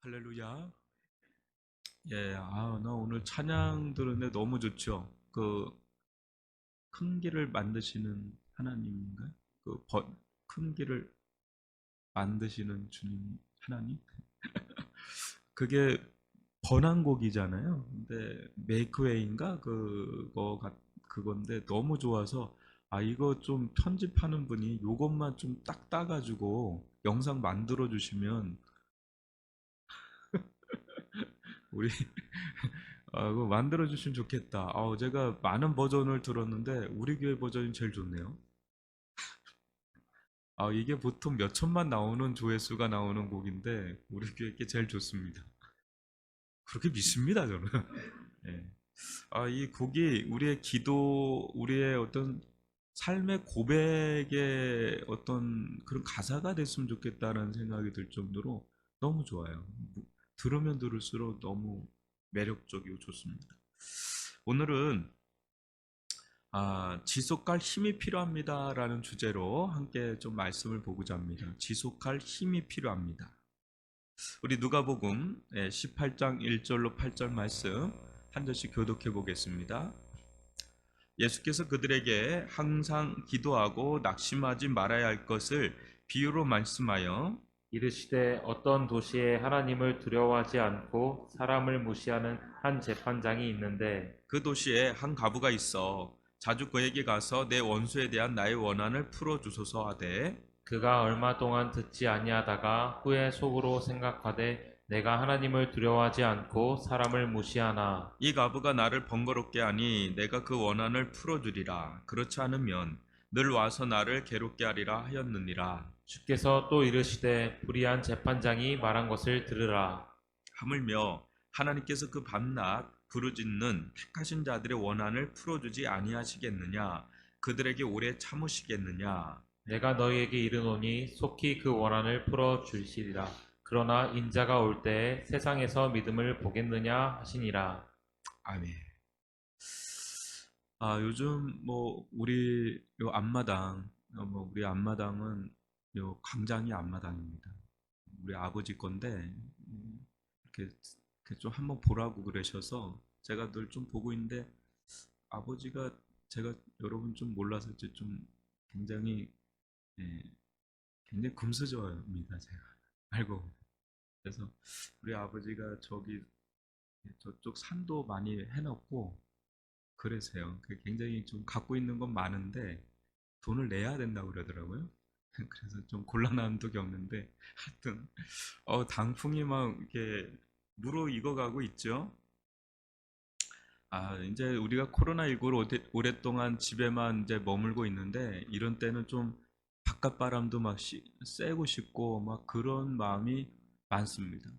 할렐루야. 예, 나 오늘 찬양 들었는데 너무 좋죠. 큰 길을 만드시는 하나님인가요? 큰 길을 만드시는 주님, 하나님? 그게 번안곡이잖아요. 근데 메이크웨이인가? 그건데 너무 좋아서, 이거 좀 편집하는 분이 요것만 좀 딱 따가지고 영상 만들어 주시면 우리 그거 만들어 주시면 좋겠다. 제가 많은 버전을 들었는데 우리 교회 버전이 제일 좋네요. 이게 보통 몇 천만 나오는 조회수가 나오는 곡인데 우리 교회 게 제일 좋습니다. 그렇게 믿습니다, 저는. 예. 이 곡이 우리의 기도, 우리의 어떤 삶의 고백의 어떤 그런 가사가 됐으면 좋겠다는 생각이 들 정도로 너무 좋아요. 들으면 들을수록 너무 매력적이고 좋습니다. 오늘은 지속할 힘이 필요합니다라는 주제로 함께 좀 말씀을 보고자 합니다. 지속할 힘이 필요합니다. 우리 누가복음 18장 1절로 8절 말씀 한 절씩 교독해 보겠습니다. 예수께서 그들에게 항상 기도하고 낙심하지 말아야 할 것을 비유로 말씀하여 이르시되 어떤 도시에 하나님을 두려워하지 않고 사람을 무시하는 한 재판장이 있는데 그 도시에 한 과부가 있어 자주 그에게 가서 내 원수에 대한 나의 원한을 풀어 주소서 하되 그가 얼마 동안 듣지 아니하다가 후에 속으로 생각하되 내가 하나님을 두려워하지 않고 사람을 무시하나 이 가부가 나를 번거롭게 하니 내가 그 원한을 풀어주리라. 그렇지 않으면 늘 와서 나를 괴롭게 하리라 하였느니라. 주께서 또 이르시되 불의한 재판장이 말한 것을 들으라. 하물며 하나님께서 그 밤낮 부르짖는 택하신 자들의 원한을 풀어주지 아니하시겠느냐? 그들에게 오래 참으시겠느냐? 내가 너희에게 이르노니 속히 그 원한을 풀어 주시리라. 그러나 인자가 올 때에 세상에서 믿음을 보겠느냐 하시니라. 아멘. 요즘 뭐 우리 요 앞마당, 우리 앞마당은 요 광장이 앞마당입니다. 우리 아버지 건데 이렇게, 이렇게 좀 한번 보라고 그러셔서 제가 늘 좀 보고 있는데 아버지가 제가 여러분 좀 몰라서 이제 좀 굉장히 예, 굉장히 금수저입니다. 제가 알고 보면. 그래서 우리 아버지가 저쪽 산도 많이 해놓고 그러세요. 굉장히 좀 갖고 있는 건 많은데 돈을 내야 된다고 그러더라고요. 그래서 좀 곤란함도 겪는데 하여튼 당풍이 막 이렇게 무르익어가고 있죠. 이제 우리가 코로나19로 오랫동안 집에만 이제 머물고 있는데 이런 때는 좀 바깥 바람도 막 쐬고 싶고 막 그런 마음이 많습니다.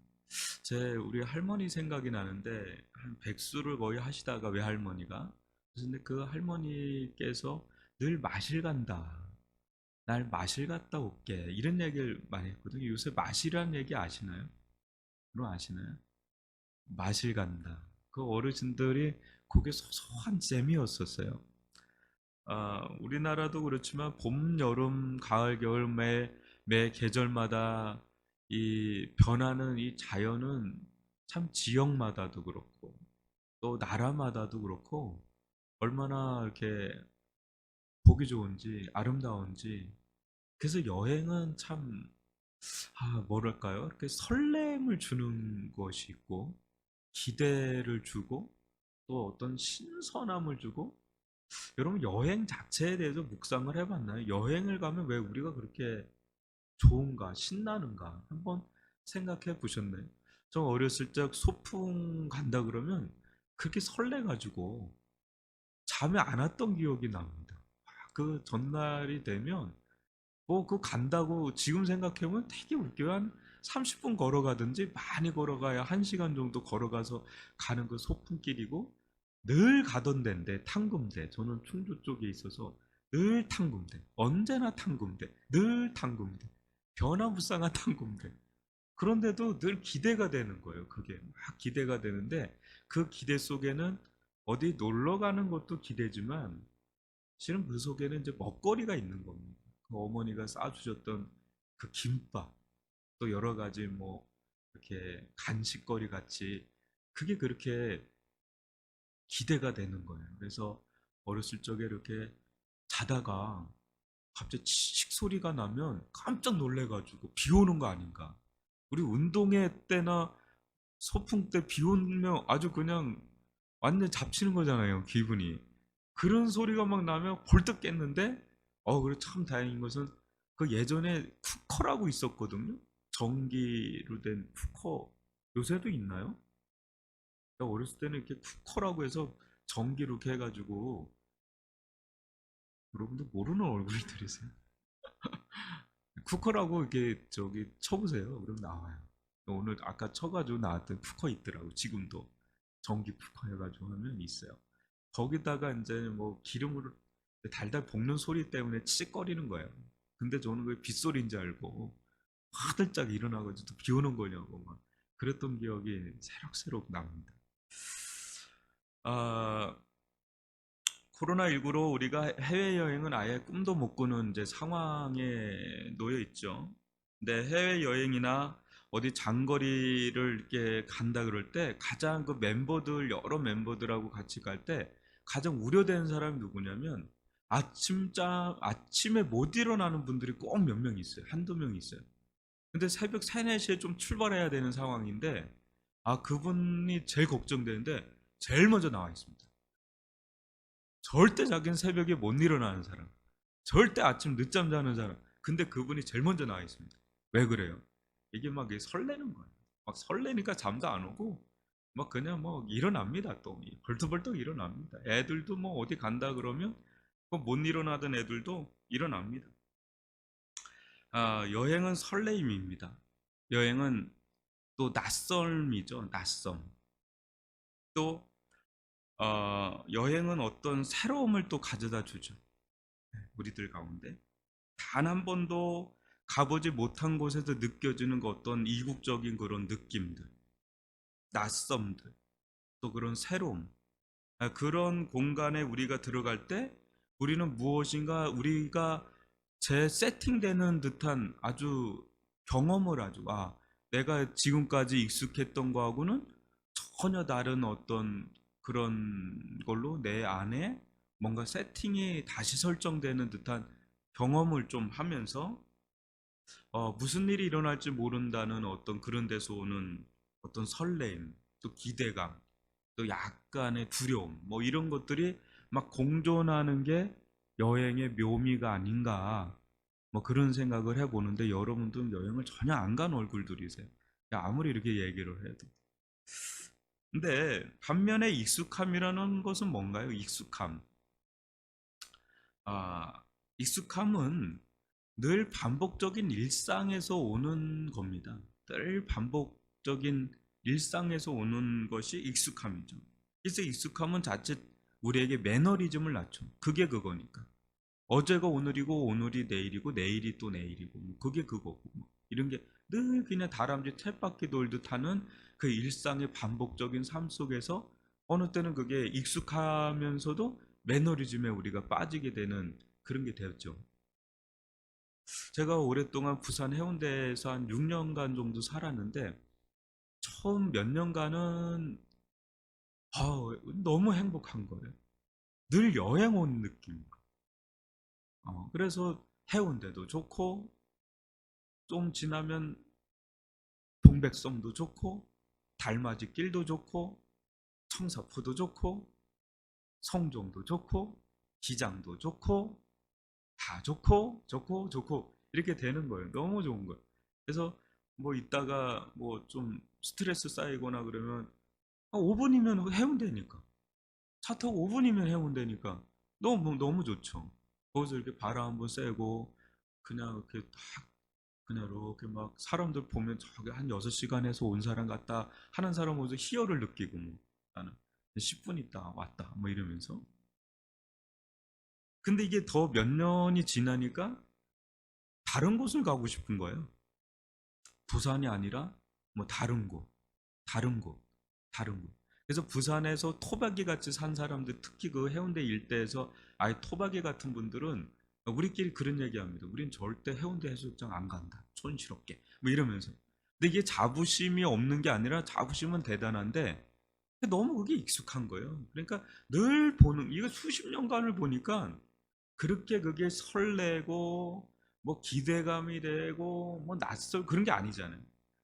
우리 할머니 생각이 나는데 한 백수를 거의 하시다가 외할머니가 근데 그 할머니께서 늘 마실 간다. 날 마실 갔다 올게. 이런 얘기를 많이 했거든요. 요새 마실이라는 얘기 아시나요? 그럼 아시나요? 마실 간다. 그 어르신들이 그게 소소한 잼이었었어요. 우리나라도 그렇지만 봄, 여름, 가을, 겨울 매 계절마다 이 변하는 이 자연은 참 지역마다도 그렇고 또 나라마다도 그렇고 얼마나 이렇게 보기 좋은지 아름다운지 그래서 여행은 참 뭐랄까요? 이렇게 설렘을 주는 것이 있고 기대를 주고 또 어떤 신선함을 주고 여러분 여행 자체에 대해서 묵상을 해봤나요? 여행을 가면 왜 우리가 그렇게 좋은가, 신나는가 한번 생각해 보셨나요? 저 어렸을 적 소풍 간다 그러면 그렇게 설레가지고 잠이 안 왔던 기억이 납니다. 그 전날이 되면 그 간다고 지금 생각해보면 되게 웃겨요. 한 30분 걸어가든지 많이 걸어가야 1시간 정도 걸어가서 가는 그 소풍길이고 늘 가던 데인데 탕금대. 저는 충주 쪽에 있어서 늘 탕금대. 언제나 탕금대. 늘 탕금대. 변화무쌍한 탕금대. 그런데도 늘 기대가 되는 거예요. 그게 막 기대가 되는데 그 기대 속에는 어디 놀러 가는 것도 기대지만 실은 그 속에는 이제 먹거리가 있는 겁니다. 그 어머니가 싸주셨던 그 김밥, 또 여러 가지 뭐 이렇게 간식거리 같이 그게 그렇게 기대가 되는 거예요. 그래서 어렸을 적에 이렇게 자다가 갑자기 치익 소리가 나면 깜짝 놀래가지고 비 오는 거 아닌가. 우리 운동회 때나 소풍 때 비 오면 아주 그냥 완전 잡치는 거잖아요, 기분이. 그런 소리가 막 나면 벌떡 깼는데, 그래 참 다행인 것은 그 예전에 쿠커라고 있었거든요. 전기로 된 쿠커. 요새도 있나요? 제가 어렸을 때는 이렇게 쿠커라고 해서 전기로 이렇게 해가지고 여러분들 모르는 얼굴들이세요. 쿠커라고 이렇게 저기 쳐보세요. 그럼 나와요. 오늘 아까 쳐가지고 나왔던 쿠커 있더라고. 지금도 전기 쿠커 해가지고 하면 있어요. 거기다가 이제 뭐 기름으로 달달 볶는 소리 때문에 치직거리는 거예요. 근데 저는 그 빗소리인 줄 알고 화들짝 일어나가지고 비 오는 거냐고 막 그랬던 기억이 새록새록 납니다. 아, 코로나19로 우리가 해외여행은 아예 꿈도 못 꾸는 이제 상황에 놓여 있죠. 근데 해외여행이나 어디 장거리를 이렇게 간다 그럴 때 가장 그 멤버들, 여러 멤버들하고 같이 갈 때 가장 우려되는 사람이 누구냐면 아침에 못 일어나는 분들이 꼭 몇 명 있어요. 한두 명 있어요. 근데 새벽 3, 4시에 좀 출발해야 되는 상황인데 그분이 제일 걱정되는데 제일 먼저 나와 있습니다. 절대 자기는 새벽에 못 일어나는 사람. 절대 아침 늦잠 자는 사람. 근데 그분이 제일 먼저 나와 있습니다. 왜 그래요? 이게 막 설레는 거예요. 막 설레니까 잠도 안 오고 막 그냥 뭐 일어납니다. 또 벌떡벌떡 일어납니다. 애들도 뭐 어디 간다 그러면 못 일어나던 애들도 일어납니다. 여행은 설레임입니다. 여행은 또 낯설미죠. 낯섦. 또 여행은 어떤 새로움을 또 가져다 주죠. 우리들 가운데. 단 한 번도 가보지 못한 곳에서 느껴지는 그 어떤 이국적인 그런 느낌들, 낯섦들, 또 그런 새로움. 그런 공간에 우리가 들어갈 때 우리는 무엇인가 우리가 재 세팅되는 듯한 아주 경험을 아주 내가 지금까지 익숙했던 거하고는 전혀 다른 어떤 그런 걸로 내 안에 뭔가 세팅이 다시 설정되는 듯한 경험을 좀 하면서 무슨 일이 일어날지 모른다는 어떤 그런 데서 오는 어떤 설레임, 또 기대감, 또 약간의 두려움, 뭐 이런 것들이 막 공존하는 게 여행의 묘미가 아닌가, 뭐 그런 생각을 해보는데 여러분도 여행을 전혀 안 간 얼굴들이세요. 아무리 이렇게 얘기를 해도. 근데 반면에 익숙함이라는 것은 뭔가요? 익숙함. 아, 익숙함은 늘 반복적인 일상에서 오는 겁니다. 늘 반복적인 일상에서 오는 것이 익숙함이죠. 그래서 익숙함은 자칫 우리에게 매너리즘을 낳죠. 그게 그거니까. 어제가 오늘이고 오늘이 내일이고 내일이 또 내일이고 뭐 그게 그거고 뭐 이런 게 늘 그냥 다람쥐 쳇바퀴 돌듯 하는 그 일상의 반복적인 삶 속에서 어느 때는 그게 익숙하면서도 매너리즘에 우리가 빠지게 되는 그런 게 되었죠. 제가 오랫동안 부산 해운대에서 한 6년간 정도 살았는데 처음 몇 년간은 너무 행복한 거예요. 늘 여행 온 느낌. 그래서 해운대도 좋고 좀 지나면 동백섬도 좋고 달맞이 길도 좋고 청사포도 좋고 성종도 좋고 기장도 좋고 다 좋고 좋고 좋고 이렇게 되는 거예요. 너무 좋은 거예요. 그래서 뭐 이따가 뭐 좀 스트레스 쌓이거나 그러면 5분이면 해운대니까 차 타고 5분이면 해운대니까 너무 너무 좋죠. 거기서 이렇게 바람 한번 쐬고 그냥 이렇게 딱 그냥 이렇게 막 사람들 보면 저기 한 6시간에서 온 사람 같다 하는 사람 오서 희열을 느끼고 뭐 나는 10분 있다 왔다 뭐 이러면서 근데 이게 더 몇 년이 지나니까 다른 곳을 가고 싶은 거예요. 부산이 아니라 뭐 다른 곳, 다른 곳, 다른 곳. 그래서 부산에서 토박이 같이 산 사람들, 특히 그 해운대 일대에서 아예 토박이 같은 분들은 우리끼리 그런 얘기합니다. 우린 절대 해운대 해수욕장 안 간다. 촌스럽게. 뭐 이러면서. 근데 이게 자부심이 없는 게 아니라 자부심은 대단한데 너무 그게 익숙한 거예요. 그러니까 늘 보는 이거 수십 년간을 보니까 그렇게 그게 설레고 뭐 기대감이 되고 뭐 낯설 그런 게 아니잖아요.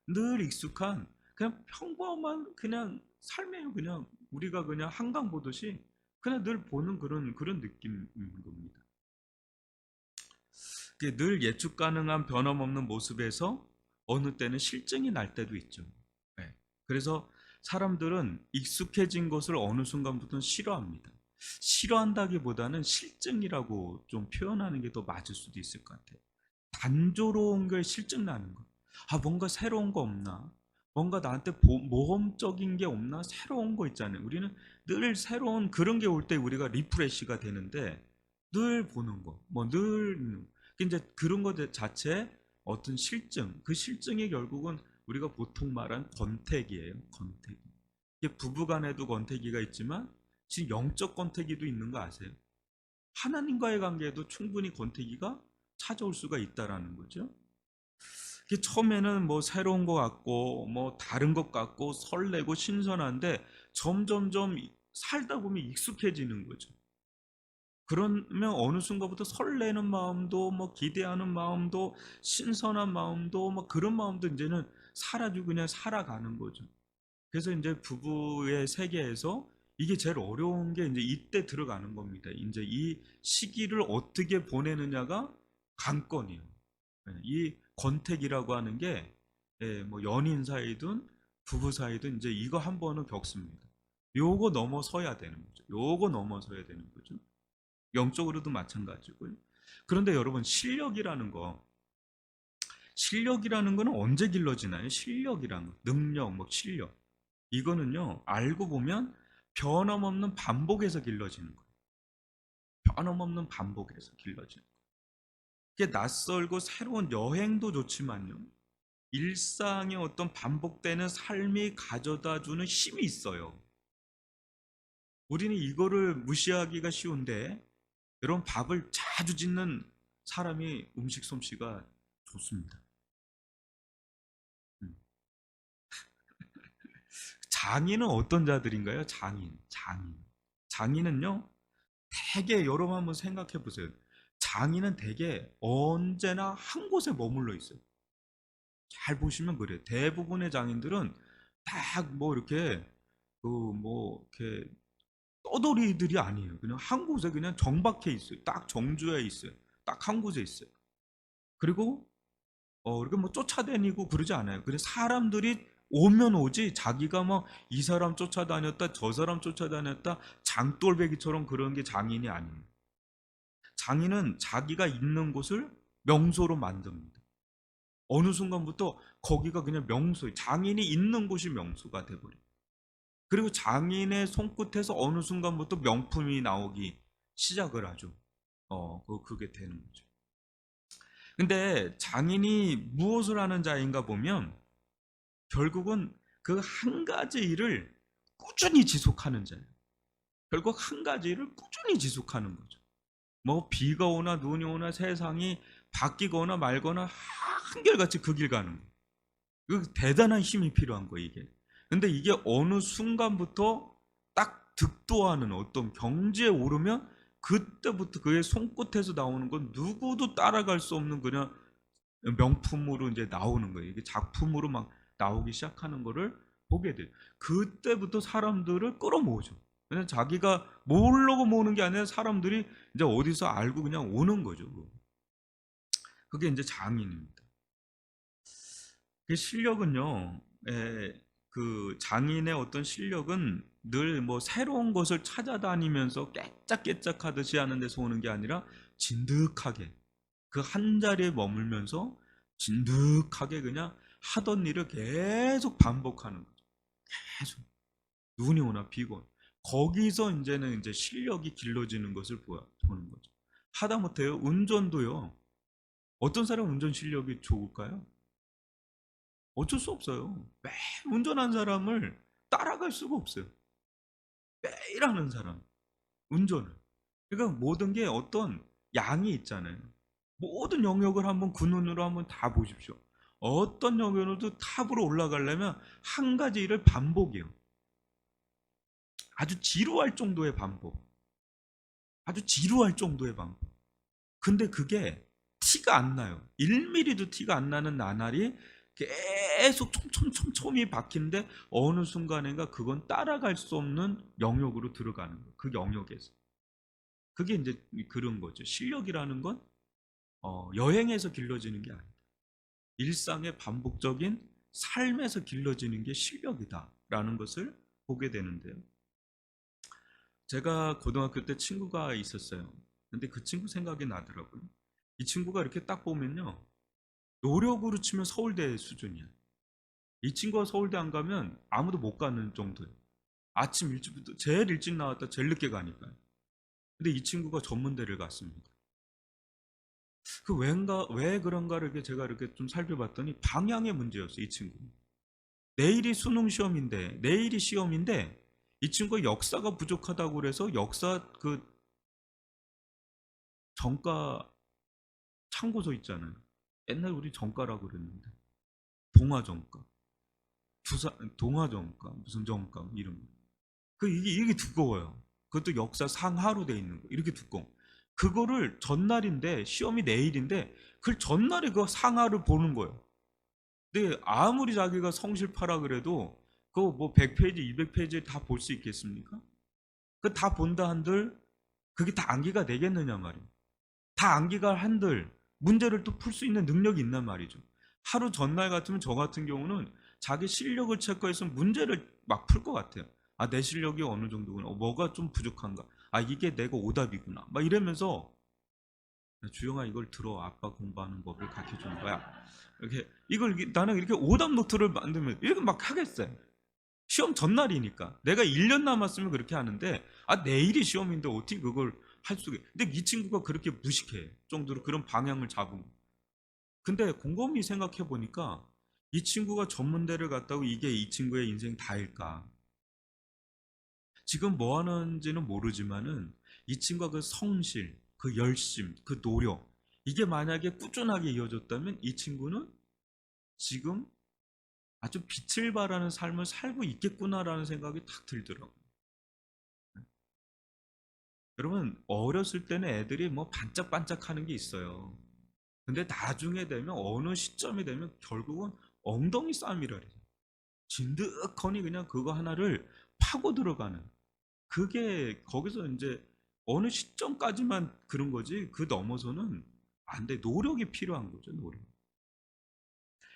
늘 익숙한 그냥 평범한 그냥 삶이에요. 그냥 우리가 그냥 한강 보듯이 그냥 늘 보는 그런 느낌인 겁니다. 그게 늘 예측 가능한 변함없는 모습에서 어느 때는 실증이 날 때도 있죠. 네. 그래서 사람들은 익숙해진 것을 어느 순간부터는 싫어합니다. 싫어한다기보다는 실증이라고 좀 표현하는 게 더 맞을 수도 있을 것 같아요. 단조로운 게 실증 나는 거. 아, 뭔가 새로운 거 없나? 뭔가 나한테 모험적인 게 없나? 새로운 거 있잖아요. 우리는 늘 새로운 그런 게 올 때 우리가 리프레시가 되는데 늘 보는 거, 뭐 늘 이제 그런 것 자체 어떤 실증, 그 실증이 결국은 우리가 보통 말한 권태기예요. 권태기. 이게 부부간에도 권태기가 있지만 지금 영적 권태기도 있는 거 아세요? 하나님과의 관계에도 충분히 권태기가 찾아올 수가 있다라는 거죠. 이게 처음에는 뭐 새로운 것 같고 뭐 다른 것 같고 설레고 신선한데 점점점 살다 보면 익숙해지는 거죠. 그러면 어느 순간부터 설레는 마음도 뭐 기대하는 마음도 신선한 마음도 뭐 그런 마음도 이제는 사라지고 그냥 살아가는 거죠. 그래서 이제 부부의 세계에서 이게 제일 어려운 게 이제 이때 들어가는 겁니다. 이제 이 시기를 어떻게 보내느냐가 관건이에요. 예, 이 권태기라고 하는 게 뭐 연인 사이든 부부 사이든 이제 이거 한 번은 겪습니다. 요거 넘어서야 되는 거죠. 요거 넘어서야 되는 거죠. 영적으로도 마찬가지고요. 그런데 여러분 실력이라는 거는 언제 길러지나요? 실력이란 거, 능력, 뭐 실력. 이거는요, 알고 보면 변함없는 반복에서 길러지는 거예요. 변함없는 반복에서 길러지는 거예요. 이게 낯설고 새로운 여행도 좋지만요. 일상의 어떤 반복되는 삶이 가져다 주는 힘이 있어요. 우리는 이거를 무시하기가 쉬운데, 여러분 밥을 자주 짓는 사람이 음식 솜씨가 좋습니다. 음. 장인은 어떤 자들인가요? 장인은요, 되게 여러분 한번 생각해 보세요. 장인은 되게 언제나 한 곳에 머물러 있어요. 잘 보시면 그래요. 대부분의 장인들은 딱 뭐 이렇게 그 뭐 이렇게 떠돌이들이 아니에요. 그냥 한 곳에 그냥 정박해 있어요. 딱 정주해 있어요. 딱 한 곳에 있어요. 그리고 이렇게 뭐 쫓아다니고 그러지 않아요. 그래 사람들이 오면 오지 자기가 뭐 이 사람 쫓아다녔다 저 사람 쫓아다녔다 장돌배기처럼 그런 게 장인이 아니에요. 장인은 자기가 있는 곳을 명소로 만듭니다. 어느 순간부터 거기가 그냥 명소, 장인이 있는 곳이 명소가 돼버려요. 그리고 장인의 손끝에서 어느 순간부터 명품이 나오기 시작을 하죠. 그게 되는 거죠. 근데 장인이 무엇을 하는 자인가 보면 결국은 그 한 가지 일을 꾸준히 지속하는 자예요. 결국 한 가지 일을 꾸준히 지속하는 거죠. 뭐 비가 오나 눈이 오나 세상이 바뀌거나 말거나 한결같이 그 길 가는 거예요. 그 대단한 힘이 필요한 거예요, 이게. 근데 이게 어느 순간부터 딱 득도하는 어떤 경지에 오르면 그때부터 그의 손끝에서 나오는 건 누구도 따라갈 수 없는 그냥 명품으로 이제 나오는 거예요. 이게 작품으로 막 나오기 시작하는 거를 보게 돼요. 그때부터 사람들을 끌어모으죠. 그냥 자기가 모으려고 모으는 게 아니라 사람들이 이제 어디서 알고 그냥 오는 거죠. 그게 이제 장인입니다. 그 실력은요, 그 장인의 어떤 실력은 늘 뭐 새로운 것을 찾아다니면서 깨짝깨짝 하듯이 하는 데서 오는 게 아니라 진득하게 그 한 자리에 머물면서 진득하게 그냥 하던 일을 계속 반복하는 거죠. 계속 눈이 오나 비가 오나 거기서 이제는 이제 실력이 길러지는 것을 보는 거죠. 하다못해요 운전도요. 어떤 사람 운전 실력이 좋을까요? 어쩔 수 없어요. 매일 운전한 사람을 따라갈 수가 없어요. 매일 하는 사람 운전을. 그러니까 모든 게 어떤 양이 있잖아요. 모든 영역을 한번 그 눈으로 한번 다 보십시오. 어떤 영역으로도 탑으로 올라가려면 한 가지 일을 반복해요. 아주 지루할 정도의 반복. 아주 지루할 정도의 반복. 근데 그게 티가 안 나요. 1mm도 티가 안 나는 나날이 계속 촘촘촘촘히 박힌데 어느 순간인가 그건 따라갈 수 없는 영역으로 들어가는 거예요. 그 영역에서. 그게 이제 그런 거죠. 실력이라는 건 여행에서 길러지는 게 아니다. 일상의 반복적인 삶에서 길러지는 게 실력이다라는 것을 보게 되는데요. 제가 고등학교 때 친구가 있었어요. 근데 그 친구 생각이 나더라고요. 이 친구가 이렇게 딱 보면요. 노력으로 치면 서울대 수준이야. 이 친구가 서울대 안 가면 아무도 못 가는 정도예요. 아침 일찍부터 제일 일찍 나왔다 제일 늦게 가니까요. 근데 이 친구가 전문대를 갔습니다. 그 왜 그런가를 이렇게 제가 이렇게 좀 살펴봤더니 방향의 문제였어요, 이 친구. 내일이 수능 시험인데, 내일이 시험인데, 이 친구가 역사가 부족하다고 그래서 역사 그 정가 참고서 있잖아요. 옛날 우리 정가라고 그랬는데. 동아정가. 동아정가. 무슨 정가. 이름. 이게 두꺼워요. 그것도 역사 상하로 돼 있는 거. 이렇게 두꺼워. 그거를 전날인데, 시험이 내일인데, 그 전날에 그 상하를 보는 거예요. 근데 아무리 자기가 성실파라 그래도 그거 뭐 100페이지, 200페이지 다 볼 수 있겠습니까? 그 다 본다 한들 그게 다 암기가 되겠느냐 말이에요. 다 암기가 한들 문제를 또 풀 수 있는 능력이 있단 말이죠. 하루 전날 같으면 저 같은 경우는 자기 실력을 체크해서 문제를 막 풀 것 같아요. 아, 내 실력이 어느 정도구나. 뭐가 좀 부족한가. 아, 이게 내가 오답이구나. 막 이러면서 주영아 이걸 들어. 아빠 공부하는 법을 가르쳐 주는 거야. 이렇게 나는 이렇게 오답 노트를 만들면 이렇게 막 하겠어요. 시험 전날이니까 내가 1년 남았으면 그렇게 하는데 내일이 시험인데 어떻게 그걸 할 수가. 근데 이 친구가 그렇게 무식해 정도로 그런 방향을 잡은. 근데 곰곰이 생각해 보니까 이 친구가 전문대를 갔다고 이게 이 친구의 인생 다일까. 지금 뭐 하는지는 모르지만은 이 친구가 그 성실, 그 열심, 그 노력 이게 만약에 꾸준하게 이어졌다면 이 친구는 지금 아주 빛을 발하는 삶을 살고 있겠구나라는 생각이 탁 들더라고요. 여러분 어렸을 때는 애들이 뭐 반짝반짝하는 게 있어요. 근데 나중에 되면 어느 시점이 되면 결국은 엉덩이 싸움이라 그래요. 진득하니 그냥 그거 하나를 파고 들어가는. 그게 거기서 이제 어느 시점까지만 그런 거지 그 넘어서는 안 돼. 노력이 필요한 거죠. 노력.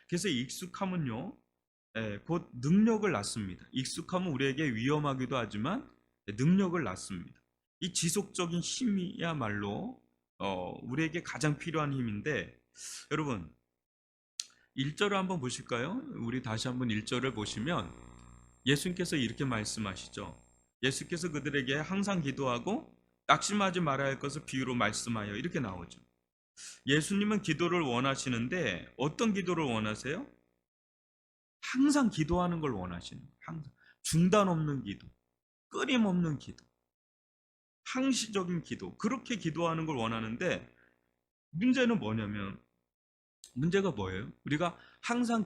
그래서 익숙함은요. 곧 능력을 낳습니다. 익숙함은 우리에게 위험하기도 하지만 능력을 낳습니다. 이 지속적인 힘이야말로 우리에게 가장 필요한 힘인데 여러분 1절을 한번 보실까요? 우리 다시 한번 1절을 보시면 예수님께서 이렇게 말씀하시죠. 예수께서 그들에게 항상 기도하고 낙심하지 말아야 할 것을 비유로 말씀하여 이렇게 나오죠. 예수님은 기도를 원하시는데 어떤 기도를 원하세요? 항상 기도하는 걸 원하시는 거예요. 항상 중단 없는 기도, 끊임없는 기도, 항시적인 기도, 그렇게 기도하는 걸 원하는데 문제는 뭐냐면 문제가 뭐예요? 우리가 항상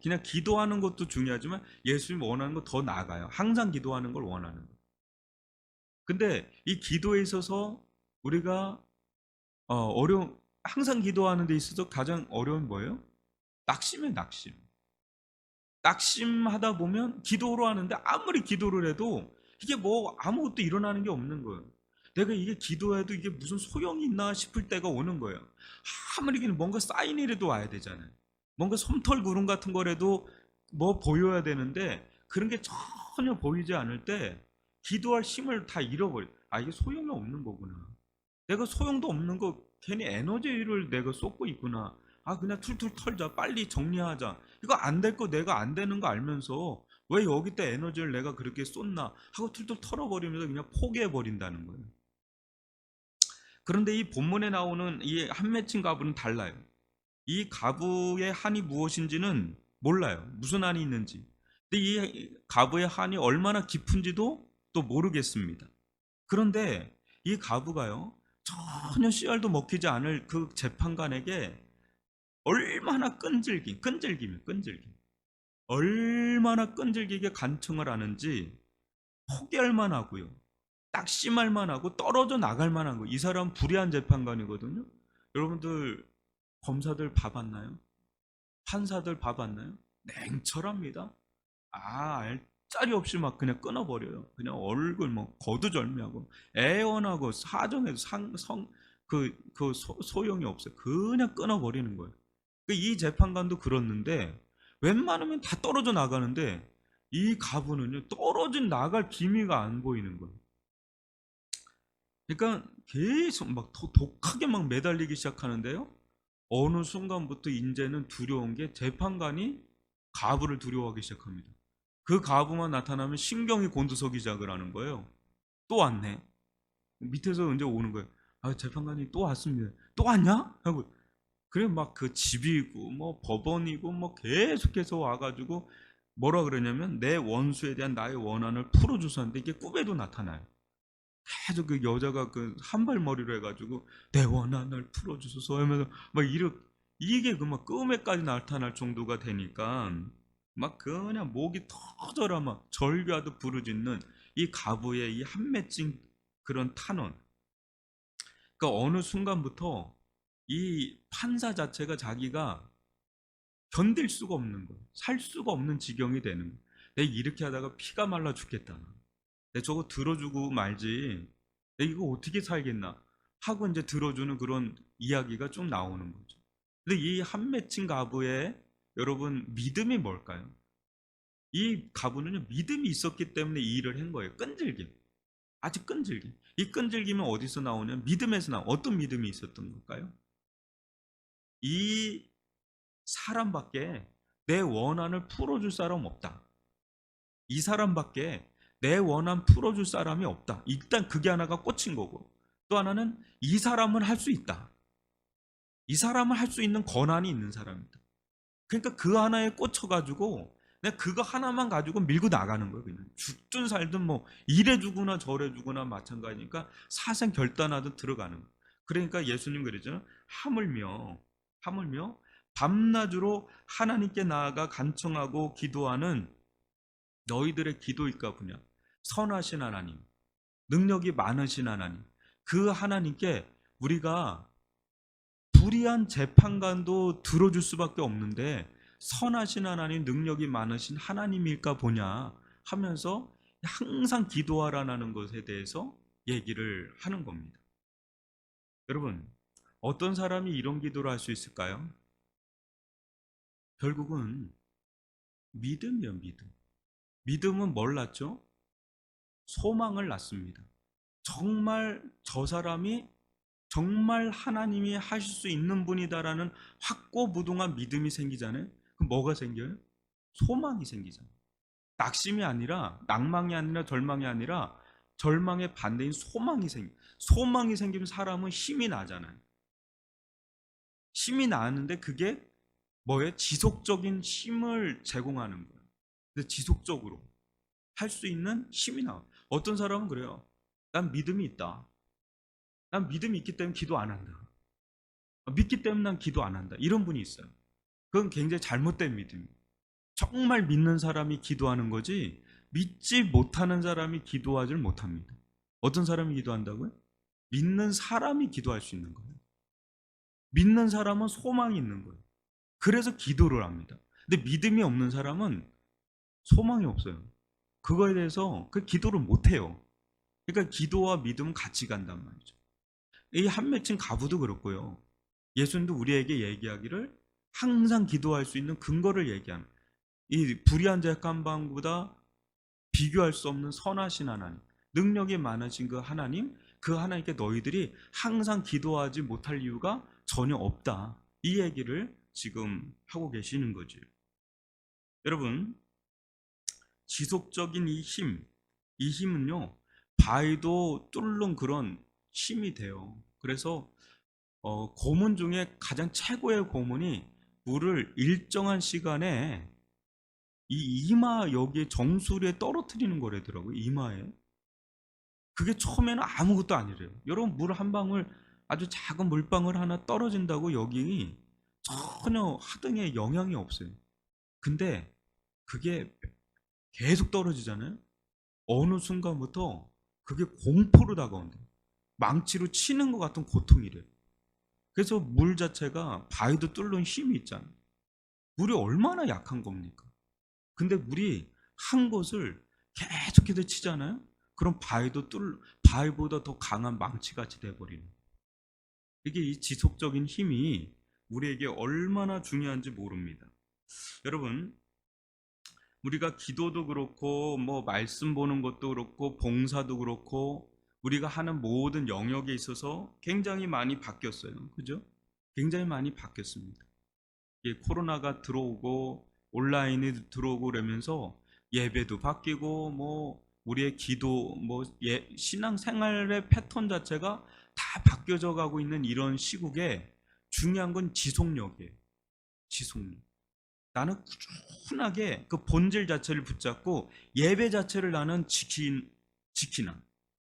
그냥 기도하는 것도 중요하지만 예수님 원하는 거 더 나아가요. 항상 기도하는 걸 원하는 거예요. 근데 이 기도에 있어서 우리가 어려운 항상 기도하는 데 있어서 가장 어려운 뭐예요? 낙심이에요, 낙심. 낙심하다 보면 기도로 하는데 아무리 기도를 해도 이게 뭐 아무것도 일어나는 게 없는 거예요. 내가 이게 기도해도 이게 무슨 소용이 있나 싶을 때가 오는 거예요. 아무리 뭔가 사인이라도 와야 되잖아요. 뭔가 솜털 구름 같은 거라도 뭐 보여야 되는데 그런 게 전혀 보이지 않을 때 기도할 힘을 다 잃어버려. 아, 이게 소용이 없는 거구나. 내가 소용도 없는 거 괜히 에너지를 내가 쏟고 있구나. 아, 그냥 툴툴 털자. 빨리 정리하자. 이거 안 될 거 내가 안 되는 거 알면서 왜 여기다 에너지를 내가 그렇게 쏟나 하고 툴툴 털어버리면서 그냥 포기해버린다는 거예요. 그런데 이 본문에 나오는 이 한 맺힌 가부는 달라요. 이 가부의 한이 무엇인지는 몰라요. 무슨 한이 있는지. 근데 이 가부의 한이 얼마나 깊은지도 또 모르겠습니다. 그런데 이 가부가요, 전혀 씨알도 먹히지 않을 그 재판관에게 얼마나 끈질김. 얼마나 끈질기게 간청을 하는지 포기할 만하고요. 낙심할 만하고 떨어져 나갈 만한 거. 이 사람 불의한 재판관이거든요. 여러분들 검사들 봐봤나요? 판사들 봐봤나요? 냉철합니다. 알짜리 없이 막 그냥 끊어버려요. 그냥 얼굴 뭐 거두절미하고 애원하고 사정해도 소용이 없어요. 그냥 끊어버리는 거예요. 이 재판관도 그렇는데 웬만하면 다 떨어져 나가는데 이 가부는요 떨어진 나갈 기미가 안 보이는 거예요. 그러니까 계속 막 독하게 막 매달리기 시작하는데요. 어느 순간부터 이제는 두려운 게 재판관이 가부를 두려워하기 시작합니다. 그 가부만 나타나면 신경이 곤두서기 시작을 하는 거예요. 또 왔네. 밑에서 이제 오는 거예요. 재판관이 또 왔습니다. 또 왔냐? 하고 그래 막 그 집이고 뭐 법원이고 뭐 계속해서 와가지고 뭐라 그러냐면 내 원수에 대한 나의 원한을 풀어주셨는데 이게 꿈에도 나타나요. 계속 그 여자가 그 한발머리로 해가지고 내 원한을 풀어주소서 하면서 막 이게 그 막 꿈에까지 나타날 정도가 되니까 막 그냥 목이 터져라 막 절규하듯 부르짖는 이 가부의 이 한맺힌 그런 탄원. 그러니까 어느 순간부터 이 판사 자체가 자기가 견딜 수가 없는 거예요. 살 수가 없는 지경이 되는 거예요. 내가 이렇게 하다가 피가 말라 죽겠다. 내가 저거 들어주고 말지. 내가 이거 어떻게 살겠나. 하고 이제 들어주는 그런 이야기가 좀 나오는 거죠. 근데 이 한맺힌 가부의 여러분 믿음이 뭘까요? 이 가부는요 믿음이 있었기 때문에 이 일을 한 거예요. 끈질김. 아주 끈질김. 이 끈질김은 어디서 나오냐? 믿음에서 나와. 어떤 믿음이 있었던 걸까요? 이 사람밖에 내 원한을 풀어줄 사람 없다. 이 사람밖에 내 원한 풀어줄 사람이 없다. 일단 그게 하나가 꽂힌 거고 또 하나는 이 사람은 할 수 있다. 이 사람은 할 수 있는 권한이 있는 사람이다. 그러니까 그 하나에 꽂혀가지고 내가 그거 하나만 가지고 밀고 나가는 거예요. 그냥 죽든 살든 뭐 이래 주거나 저래 주거나 마찬가지니까 사생 결단하듯 들어가는 거예요. 그러니까 예수님 그러죠. 하물며 밤낮으로 하나님께 나아가 간청하고 기도하는 너희들의 기도일까 보냐. 선하신 하나님, 능력이 많으신 하나님, 그 하나님께 우리가 불의한 재판관도 들어줄 수밖에 없는데 선하신 하나님, 능력이 많으신 하나님일까 보냐 하면서 항상 기도하라는 것에 대해서 얘기를 하는 겁니다. 여러분, 어떤 사람이 이런 기도를 할 수 있을까요? 결국은 믿음이요, 믿음. 믿음은 뭘 낳죠? 소망을 낳습니다. 정말 저 사람이 정말 하나님이 하실 수 있는 분이다라는 확고부동한 믿음이 생기잖아요. 그럼 뭐가 생겨요? 소망이 생기잖아요. 낙심이 아니라 낭망이 아니라 절망이 아니라 절망의 반대인 소망이 생겨. 소망이 생기면 사람은 힘이 나잖아요. 힘이 나는데 그게 뭐예요? 지속적인 힘을 제공하는 거예요. 근데 지속적으로 할 수 있는 힘이 나와. 어떤 사람은 그래요. 난 믿음이 있다. 난 믿음이 있기 때문에 기도 안 한다. 믿기 때문에 난 기도 안 한다. 이런 분이 있어요. 그건 굉장히 잘못된 믿음이에요. 정말 믿는 사람이 기도하는 거지 믿지 못하는 사람이 기도하지를 못합니다. 어떤 사람이 기도한다고요? 믿는 사람이 기도할 수 있는 거예요. 믿는 사람은 소망이 있는 거예요. 그래서 기도를 합니다. 근데 믿음이 없는 사람은 소망이 없어요. 그거에 대해서 그 기도를 못 해요. 그러니까 기도와 믿음은 같이 간단 말이죠. 이 한맺힌 가부도 그렇고요. 예수님도 우리에게 얘기하기를 항상 기도할 수 있는 근거를 얘기하는 이 불의한 재판관보다 비교할 수 없는 선하신 하나님, 능력이 많으신 그 하나님께 너희들이 항상 기도하지 못할 이유가 전혀 없다. 이 얘기를 지금 하고 계시는 거죠. 여러분, 지속적인 이 힘은요, 바위도 뚫는 그런 힘이 돼요. 그래서 고문 중에 가장 최고의 고문이 물을 일정한 시간에 이 이마 여기에 정수리에 떨어뜨리는 거래더라고요. 이마에. 그게 처음에는 아무것도 아니래요. 여러분 물 한 방울 아주 작은 물방울 하나 떨어진다고 여기 전혀 하등에 영향이 없어요. 근데 그게 계속 떨어지잖아요. 어느 순간부터 그게 공포로 다가온다. 망치로 치는 것 같은 고통이래요. 그래서 물 자체가 바위도 뚫는 힘이 있잖아요. 물이 얼마나 약한 겁니까? 근데 물이 한 곳을 계속해서 치잖아요. 그럼 바위보다 더 강한 망치같이 돼버리는. 이게 이 지속적인 힘이 우리에게 얼마나 중요한지 모릅니다. 여러분, 우리가 기도도 그렇고 뭐 말씀 보는 것도 그렇고 봉사도 그렇고 우리가 하는 모든 영역에 있어서 굉장히 많이 바뀌었어요. 그죠? 굉장히 많이 바뀌었습니다. 이 코로나가 들어오고 온라인이 들어오고 그러면서 예배도 바뀌고 뭐 우리의 기도 뭐 신앙 생활의 패턴 자체가 다 바뀌어져 가고 있는 이런 시국에 중요한 건 지속력이에요. 지속력. 나는 꾸준하게 그 본질 자체를 붙잡고 예배 자체를 나는 지키나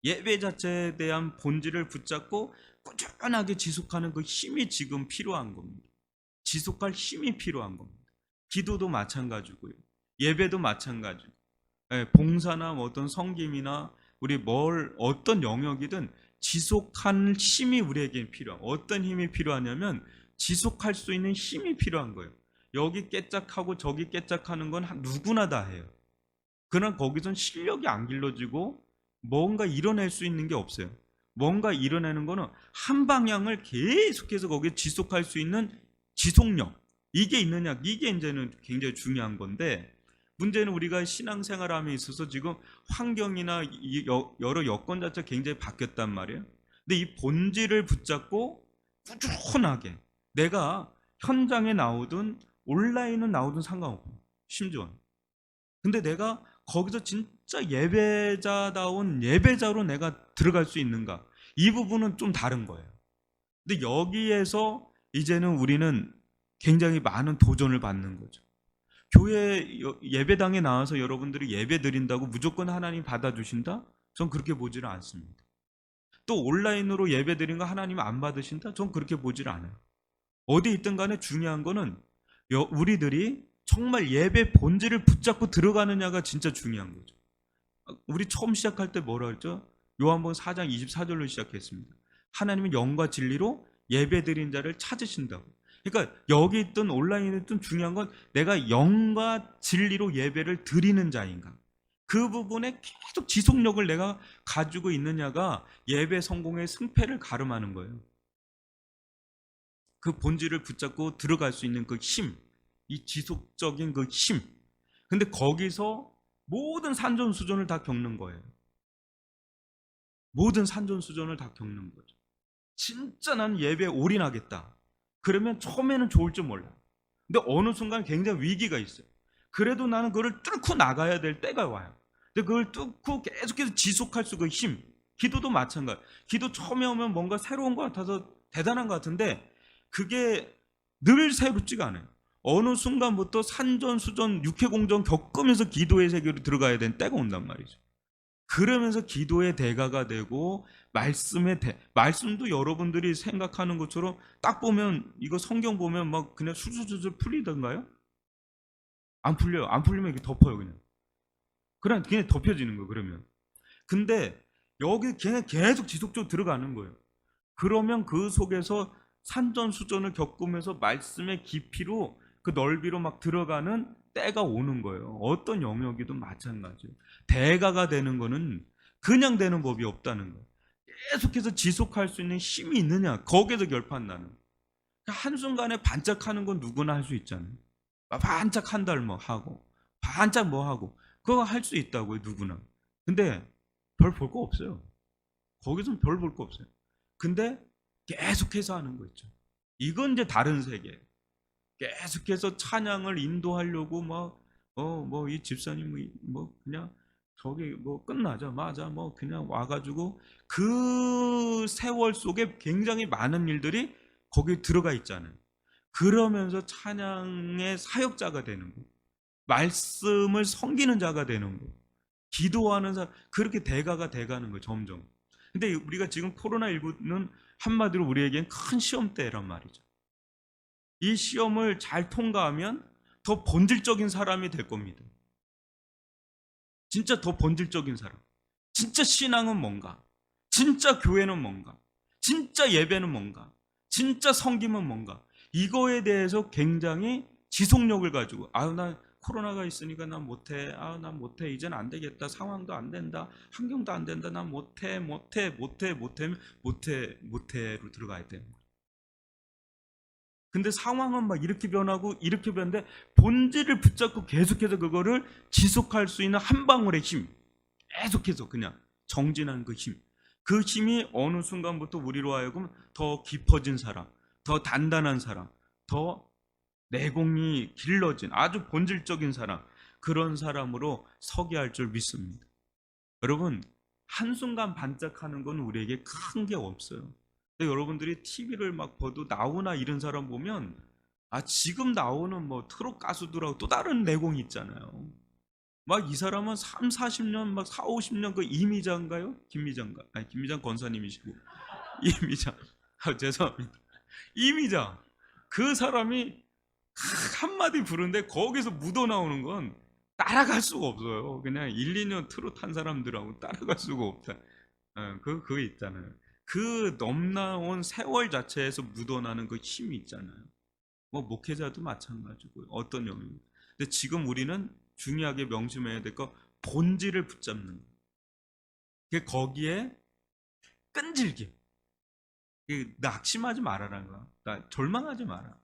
예배 자체에 대한 본질을 붙잡고 꾸준하게 지속하는 그 힘이 지금 필요한 겁니다. 지속할 힘이 필요한 겁니다. 기도도 마찬가지고요. 예배도 마찬가지고. 봉사나 뭐 어떤 섬김이나 우리 어떤 영역이든 지속할 힘이 우리에게 필요한. 어떤 힘이 필요하냐면 지속할 수 있는 힘이 필요한 거예요. 여기 깨짝하고 저기 깨짝하는 건 누구나 다 해요. 그러나 거기선 실력이 안 길러지고 뭔가 이뤄낼 수 있는 게 없어요. 뭔가 이뤄내는 거는 한 방향을 계속해서 거기에 지속할 수 있는 지속력. 이게 있느냐, 이게 이제는 굉장히 중요한 건데, 문제는 우리가 신앙생활함에 있어서 지금 환경이나 여러 여건 자체가 굉장히 바뀌었단 말이에요. 근데 이 본질을 붙잡고 꾸준하게 내가 현장에 나오든 온라인은 나오든 상관없고, 심지어 근데 내가 거기서 진짜 예배자다운 예배자로 내가 들어갈 수 있는가? 이 부분은 좀 다른 거예요. 근데 여기에서 이제는 우리는 굉장히 많은 도전을 받는 거죠. 교회 예배당에 나와서 여러분들이 예배 드린다고 무조건 하나님 받아주신다? 전 그렇게 보지를 않습니다. 또 온라인으로 예배 드린 거 하나님 안 받으신다? 전 그렇게 보지를 않아요. 어디 있든 간에 중요한 거는 우리들이 정말 예배 본질을 붙잡고 들어가느냐가 진짜 중요한 거죠. 우리 처음 시작할 때 뭐라 했죠? 요한복음 4장 24절로 시작했습니다. 하나님은 영과 진리로 예배드린 자를 찾으신다고. 그러니까 여기 있든 온라인에 있든 중요한 건 내가 영과 진리로 예배를 드리는 자인가. 그 부분에 계속 지속력을 내가 가지고 있느냐가 예배 성공의 승패를 가름하는 거예요. 그 본질을 붙잡고 들어갈 수 있는 그 힘, 이 지속적인 그 힘. 근데 거기서 모든 산전수전을 다 겪는 거예요. 모든 산전수전을 다 겪는 거죠. 진짜 난 예배에 올인하겠다. 그러면 처음에는 좋을 줄 몰라. 근데 어느 순간 굉장히 위기가 있어요. 그래도 나는 그걸 뚫고 나가야 될 때가 와요. 근데 그걸 뚫고 계속해서 지속할 수 있는 힘. 기도도 마찬가지. 기도 처음에 오면 뭔가 새로운 것 같아서 대단한 것 같은데 그게 늘 새롭지가 않아요. 어느 순간부터 산전수전, 육해공전 겪으면서 기도의 세계로 들어가야 되는 때가 온단 말이죠. 그러면서 기도의 대가가 되고 말씀도 여러분들이 생각하는 것처럼 딱 보면 이거 성경 보면 막 그냥 술술술 풀리던가요? 안 풀려요. 안 풀리면 이렇게 덮어요 그냥. 그냥 덮여지는 거예요 그러면. 근데 여기 그냥 계속 지속적으로 들어가는 거예요. 그러면 그 속에서 산전수전을 겪으면서 말씀의 깊이로 그 넓이로 막 들어가는 때가 오는 거예요. 어떤 영역이든 마찬가지예요. 대가가 되는 거는 그냥 되는 법이 없다는 거예요. 계속해서 지속할 수 있는 힘이 있느냐 거기에서 결판나는 거예요. 한순간에 반짝하는 건 누구나 할 수 있잖아요. 반짝 한 달 뭐 하고 반짝 뭐 하고 그거 할 수 있다고요 누구나. 근데 별 볼 거 없어요. 거기서는 별 볼 거 없어요. 근데 계속해서 하는 거 있죠. 이건 이제 다른 세계. 계속해서 찬양을 인도하려고 뭐 이 집사님 뭐 그냥 저기 뭐 끝나자마자 뭐 그냥 와가지고 그 세월 속에 굉장히 많은 일들이 거기에 들어가 있잖아요. 그러면서 찬양의 사역자가 되는 거, 말씀을 섬기는 자가 되는 거, 기도하는 사 그렇게 대가가 돼가는 거 점점. 근데 우리가 지금 코로나19는 한마디로 우리에겐 큰 시험대란 말이죠. 이 시험을 잘 통과하면 더 본질적인 사람이 될 겁니다. 진짜 더 본질적인 사람. 진짜 신앙은 뭔가? 진짜 교회는 뭔가? 진짜 예배는 뭔가? 진짜 섬김은 뭔가? 이거에 대해서 굉장히 지속력을 가지고, 아유, 나 코로나가 있으니까 난 못해. 아유, 난 못해. 이젠 안 되겠다. 상황도 안 된다. 환경도 안 된다. 난 못해로 들어가야 되는 거예요. 근데 상황은 막 이렇게 변하고 이렇게 변하는데 본질을 붙잡고 계속해서 그거를 지속할 수 있는 한 방울의 힘, 계속해서 그냥 정진하는 그 힘, 그 힘이 어느 순간부터 우리로 하여금 더 깊어진 사람, 더 단단한 사람, 더 내공이 길러진 아주 본질적인 사람, 그런 사람으로 서게 할 줄 믿습니다. 여러분, 한순간 반짝하는 건 우리에게 큰 게 없어요. 근데 여러분들이 TV를 막 봐도 나오나 이런 사람 보면, 아, 지금 나오는 뭐 트롯 가수들하고 또 다른 내공이 있잖아요. 막 이 사람은 3, 40년, 막 4, 50년 그 이미자인가요? 김미자인가? 아니, 김미자 권사님이시고. 이미자. 아, 죄송합니다. 이미자. 그 사람이 한마디 부르는데 거기서 묻어나오는 건 따라갈 수가 없어요. 그냥 1, 2년 트롯 한 사람들하고 따라갈 수가 없다. 그거 있잖아요. 그 넘나온 세월 자체에서 묻어나는 그 힘이 있잖아요. 뭐 목회자도 마찬가지고요. 어떤 영역. 근데 지금 우리는 중요하게 명심해야 될 거 본질을 붙잡는 거. 그 거기에 끈질김. 낙심하지 말아라는 거야. 절망하지 마라.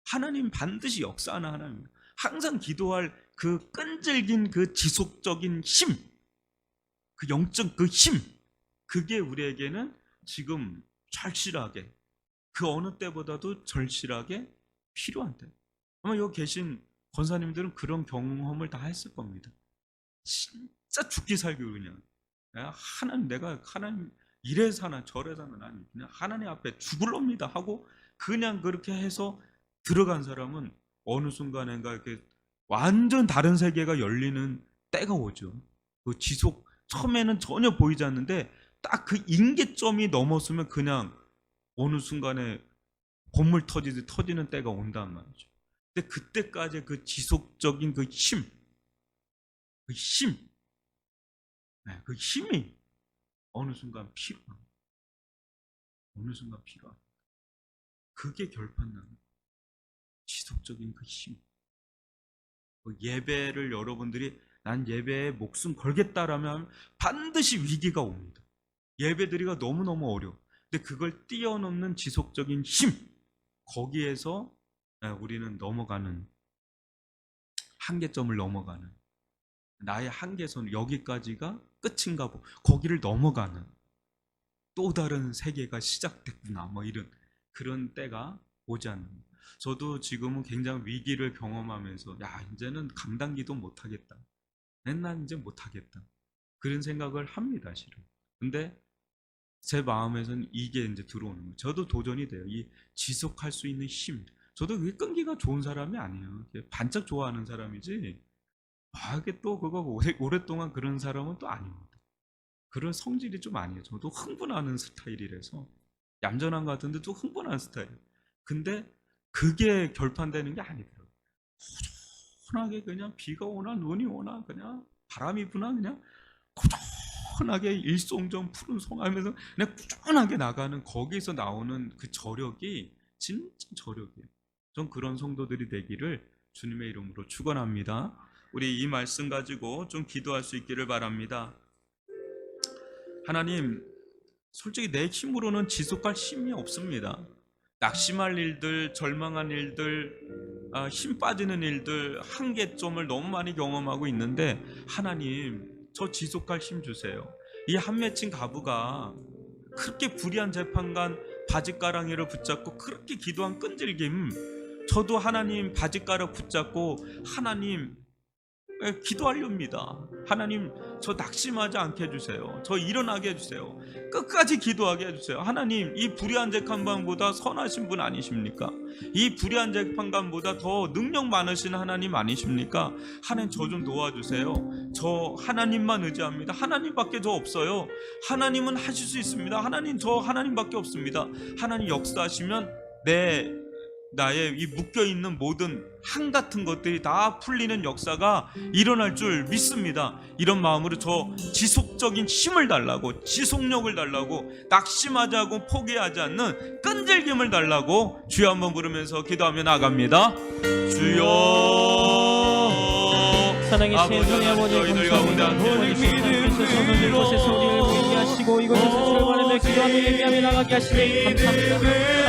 하나님 반드시 역사하는 하나님입니다. 항상 기도할 그 끈질긴 그 지속적인 힘, 그 영적 그 힘, 그게 우리에게는 지금 절실하게, 그 어느 때보다도 절실하게 필요한 때. 아마 여기 계신 권사님들은 그런 경험을 다 했을 겁니다. 진짜 죽기 살기 그냥 하나님, 내가 하나님 이래 사나 저래 사나 아니 그냥 하나님 앞에 죽을럽니다 하고 그냥 그렇게 해서 들어간 사람은 어느 순간인가 이렇게 완전 다른 세계가 열리는 때가 오죠. 그 지속, 처음에는 전혀 보이지 않는데 딱 그 임계점이 넘었으면 그냥 어느 순간에 봇물 터지듯 터지는 때가 온단 말이죠. 근데 그때까지 그 지속적인 그 힘, 그 힘이 어느 순간 필요합니다. 어느 순간 필요합니다. 그게 결판나는 지속적인 그 힘. 그 예배를 여러분들이 난 예배에 목숨 걸겠다라면 반드시 위기가 옵니다. 예배드리기가 너무너무 어려워. 근데 그걸 뛰어넘는 지속적인 힘, 거기에서 우리는 넘어가는, 한계점을 넘어가는, 나의 한계선 여기까지가 끝인가 보, 거기를 넘어가는 또 다른 세계가 시작됐구나, 뭐 이런 그런 때가 오지 않는. 저도 지금은 굉장히 위기를 경험하면서 이제는 감당기도 못하겠다, 난 이제 못하겠다, 그런 생각을 합니다 실은. 근데 제 마음에서는 이게 이제 들어오는 거예요. 저도 도전이 돼요. 이 지속할 수 있는 힘. 저도 그게 끈기가 좋은 사람이 아니에요. 반짝 좋아하는 사람이지. 이게 또 그거 오랫동안 그런 사람은 또 아닙니다. 그런 성질이 좀 아니에요. 저도 흥분하는 스타일이라서 얌전한 것 같은데 또 흥분하는 스타일. 근데 그게 결판되는 게 아니더라고요. 꾸준하게 그냥 비가 오나 눈이 오나 그냥 바람이 부나 그냥 꾸준하게 일송정 푸른 송하면서 그냥 꾸준하게 나가는, 거기서 나오는 그 저력이 진짜 저력이에요. 전 그런 성도들이 되기를 주님의 이름으로 축원합니다. 우리 이 말씀 가지고 좀 기도할 수 있기를 바랍니다. 하나님, 솔직히 내 힘으로는 지속할 힘이 없습니다. 낙심할 일들, 절망한 일들, 힘 빠지는 일들, 한계점을 너무 많이 경험하고 있는데 하나님, 저 지속할 힘 주세요. 이 한 맺힌 가부가 그렇게 불의한 재판관 바짓가랑이를 붙잡고 그렇게 기도한 끈질김, 저도 하나님 바짓가락 붙잡고 하나님 기도하렵니다. 하나님, 저 낙심하지 않게 해주세요. 저 일어나게 해주세요. 끝까지 기도하게 해주세요. 하나님, 이 불의한 재판관보다 선하신 분 아니십니까? 이 불의한 재판관보다 더 능력 많으신 하나님 아니십니까? 하나님, 저 좀 도와주세요. 저 하나님만 의지합니다. 하나님밖에 저 없어요. 하나님은 하실 수 있습니다. 하나님, 저 하나님밖에 없습니다. 하나님 역사하시면 내 나의 이 묶여있는 모든 한 같은 것들이 다 풀리는 역사가 일어날 줄 믿습니다. 이런 마음으로 저 지속적인 힘을 달라고, 지속력을 달라고, 낙심하지 않고 포기하지 않는 끈질김을 달라고 주여 한번 부르면서 기도하며 나갑니다. 주여 사랑의 신의 아버지 감사합니다. 하나님 이곳에서 우리를 모이게 하시고 이곳에서 출발하며 기도하며 예배하며 나가게 하시니 감사합니다.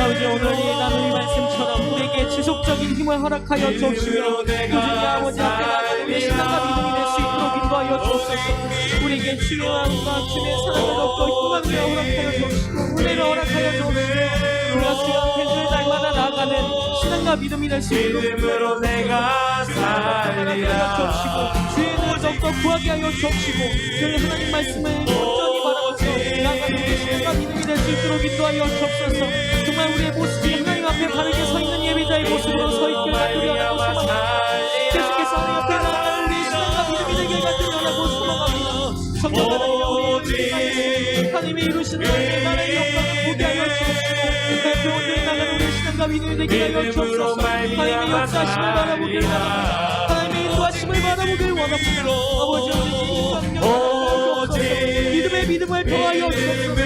아버지 오늘 이 나누는 말씀처럼 우리에게 지속적인 힘을 허락하여 주옵시며 꾸준히 아버지 앞에 나가는 우리 신앙과 믿음이 될 수 있도록 인도하여 주옵소서. 우리에게 주의 마음과 주의 사랑을 얻고 희망을 허락하여 주옵시고 은혜를 허락하여 주옵시고 우리가 주의 앞에 늘 날마다 나아가는 신앙과 믿음이 될 수 있도록 믿음으로 내가 살리라. 주의 은혜를 더욱더 구하게 하여 주옵시고 늘 하나님 말씀을 온전히 바라보며 나아가는 우리 신앙과 믿음이 될 수 있도록 인도하여 주옵소서. 정말 우리의 모습이 하나님 앞에 바르게 서 있는 예배자의 모습으로 서 있길 간절히 하고 소망합니다. 계속해서 하나님 앞에 나아가는 우리 신앙과 믿음이 되길 간절히 하고 소망합니다. 성령 하나님의 우리 하나님이 이루시는 하나님의 나라의 영광을 보게 하여 주옵시고 배우들에 나가는 우리 신앙과 믿음이 되게 하여 주옵소서. 하나님의 역사하심을 바라보길 원합니다. 하나님의 인도하심을 바라보길 원합니다. 아버지 우리 인간력 믿음의 믿음을 더하여 주옵소서.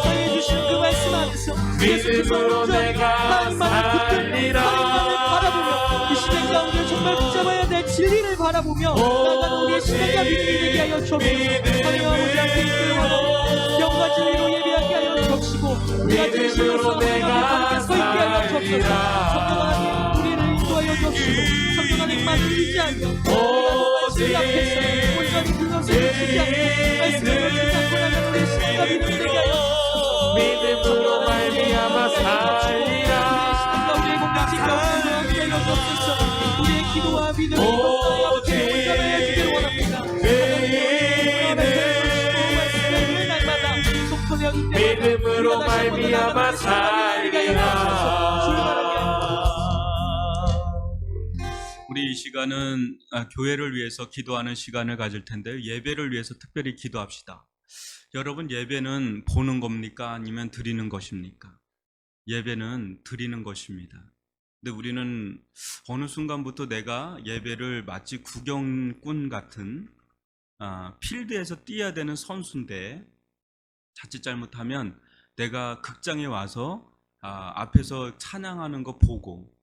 하나님 주시는 그 말씀 안에서 예수께서 온전히 하나님만을 붙들며 하나님만을 바라보며 이 시대 가운데 정말 붙잡아야 될 진리를 바라보며 나아가는 우리의 신앙과 믿음이 되게 하여 주옵소서. 하나님 아버지 앞에 있길 원하며 영과 진리로 예배하게 하여 주옵시고 우리가 진실로서 하나님 앞에 바르게 서 있게 하여 주옵소서. 성령 하나님 우리를 인도하여 주옵시고 성령 하나님만 흘리지 않며 말씀 앞에서 온전히 그것을 지지 않고 말씀을 지지 않고 나가는 우리의 신앙과 믿음이 되게 하여 주옵소서. 믿음으로 말미암아 살리라. 우리의 공동체 가운데 함께 하여 주옵소서. 우리의 기도와 믿음이 너희 앞에 온전하여 주길 원합니다. 믿음으로 말미암아 살리라. 우리 이 시간은 교회를 위해서 기도하는 시간을 가질 텐데요. 예배를 위해서 특별히 기도합시다. 여러분, 예배는 보는 겁니까? 아니면 드리는 것입니까? 예배는 드리는 것입니다. 근데 우리는 어느 순간부터 내가 예배를 마치 구경꾼 같은 필드에서 뛰어야 되는 선수인데 자칫 잘못하면 내가 극장에 와서 앞에서 찬양하는 거 보고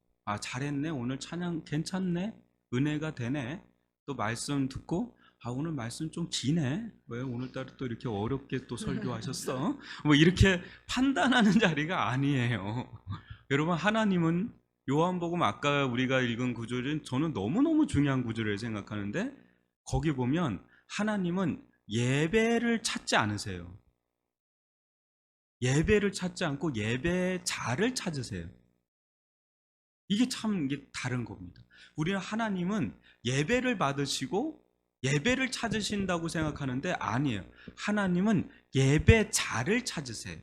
잘했네, 오늘 찬양 괜찮네, 은혜가 되네, 또 말씀 듣고 오늘 말씀 좀 기네, 왜 오늘따라 또 이렇게 어렵게 또 설교하셨어, 뭐 이렇게 판단하는 자리가 아니에요. 여러분, 하나님은 요한복음 아까 우리가 읽은 구절은 저는 너무너무 중요한 구절을 생각하는데 거기 보면 하나님은 예배를 찾지 않으세요. 예배를 찾지 않고 예배자를 찾으세요. 이게 다른 겁니다. 우리는 하나님은 예배를 받으시고 예배를 찾으신다고 생각하는데 아니에요. 하나님은 예배자를 찾으세요.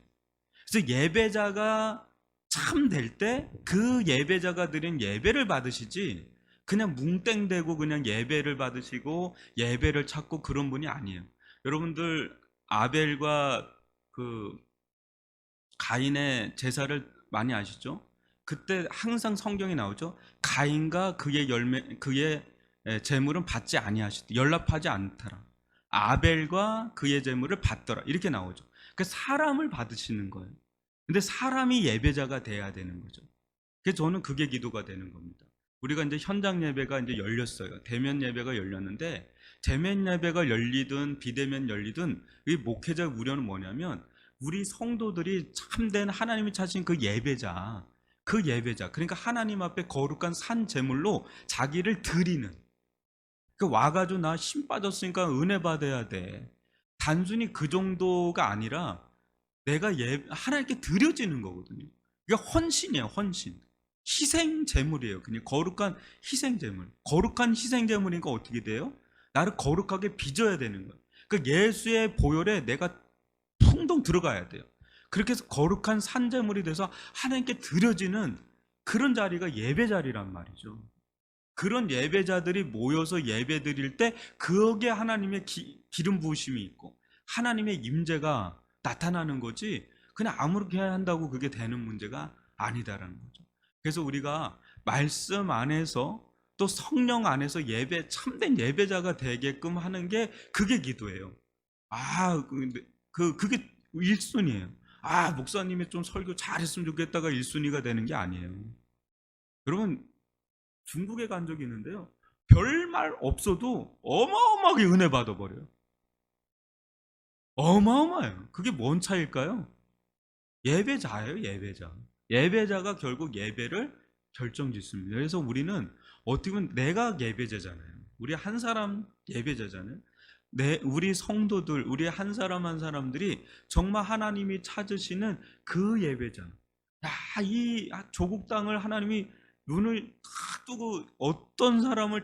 그래서 예배자가 참 될 때 그 예배자가 드린 예배를 받으시지 그냥 뭉땡대고 그냥 예배를 받으시고 예배를 찾고 그런 분이 아니에요. 여러분들 아벨과 가인의 제사를 많이 아시죠? 그때 항상 성경에 나오죠. 가인과 그의 제물은 받지 아니하시다. 연락하지 않더라. 아벨과 그의 제물을 받더라. 이렇게 나오죠. 그 사람을 받으시는 거예요. 근데 사람이 예배자가 돼야 되는 거죠. 그래서 저는 그게 기도가 되는 겁니다. 우리가 이제 현장 예배가 이제 열렸어요. 대면 예배가 열렸는데 대면 예배가 열리든 비대면 열리든 이 목회자 우려는 뭐냐면 우리 성도들이 참된 하나님이 찾으신 그 예배자, 그러니까 하나님 앞에 거룩한 산 제물로 자기를 드리는, 와가지고 나 힘 빠졌으니까 은혜 받아야 돼, 단순히 그 정도가 아니라 내가 하나님께 드려지는 거거든요. 이게 헌신이에요. 헌신, 희생 제물이에요. 그냥 거룩한 희생 제물. 거룩한 희생 제물이니까 어떻게 돼요? 나를 거룩하게 빚어야 되는 거예요. 그 예수의 보혈에 내가 풍덩 들어가야 돼요. 그렇게 해서 거룩한 산제물이 돼서 하나님께 드려지는 그런 자리가 예배 자리란 말이죠. 그런 예배자들이 모여서 예배 드릴 때 거기에 하나님의 기름 부으심이 있고 하나님의 임재가 나타나는 거지, 그냥 아무렇게 한다고 그게 되는 문제가 아니다라는 거죠. 그래서 우리가 말씀 안에서 또 성령 안에서 참된 예배자가 되게끔 하는 게 그게 기도예요. 그게 1순위예요. 목사님이 좀 설교 잘했으면 좋겠다가 1순위가 되는 게 아니에요. 여러분, 중국에 간 적이 있는데요. 별말 없어도 어마어마하게 은혜 받아버려요. 어마어마해요. 그게 뭔 차일까요? 예배자예요, 예배자. 예배자가 결국 예배를 결정짓습니다. 그래서 우리는 어떻게 보면 내가 예배자잖아요. 우리 한 사람 예배자잖아요. 우리 성도들, 우리 한 사람 한 사람들이 정말 하나님이 찾으시는 그 예배자. 이 조국 땅을 하나님이 눈을 다 뜨고 어떤 사람을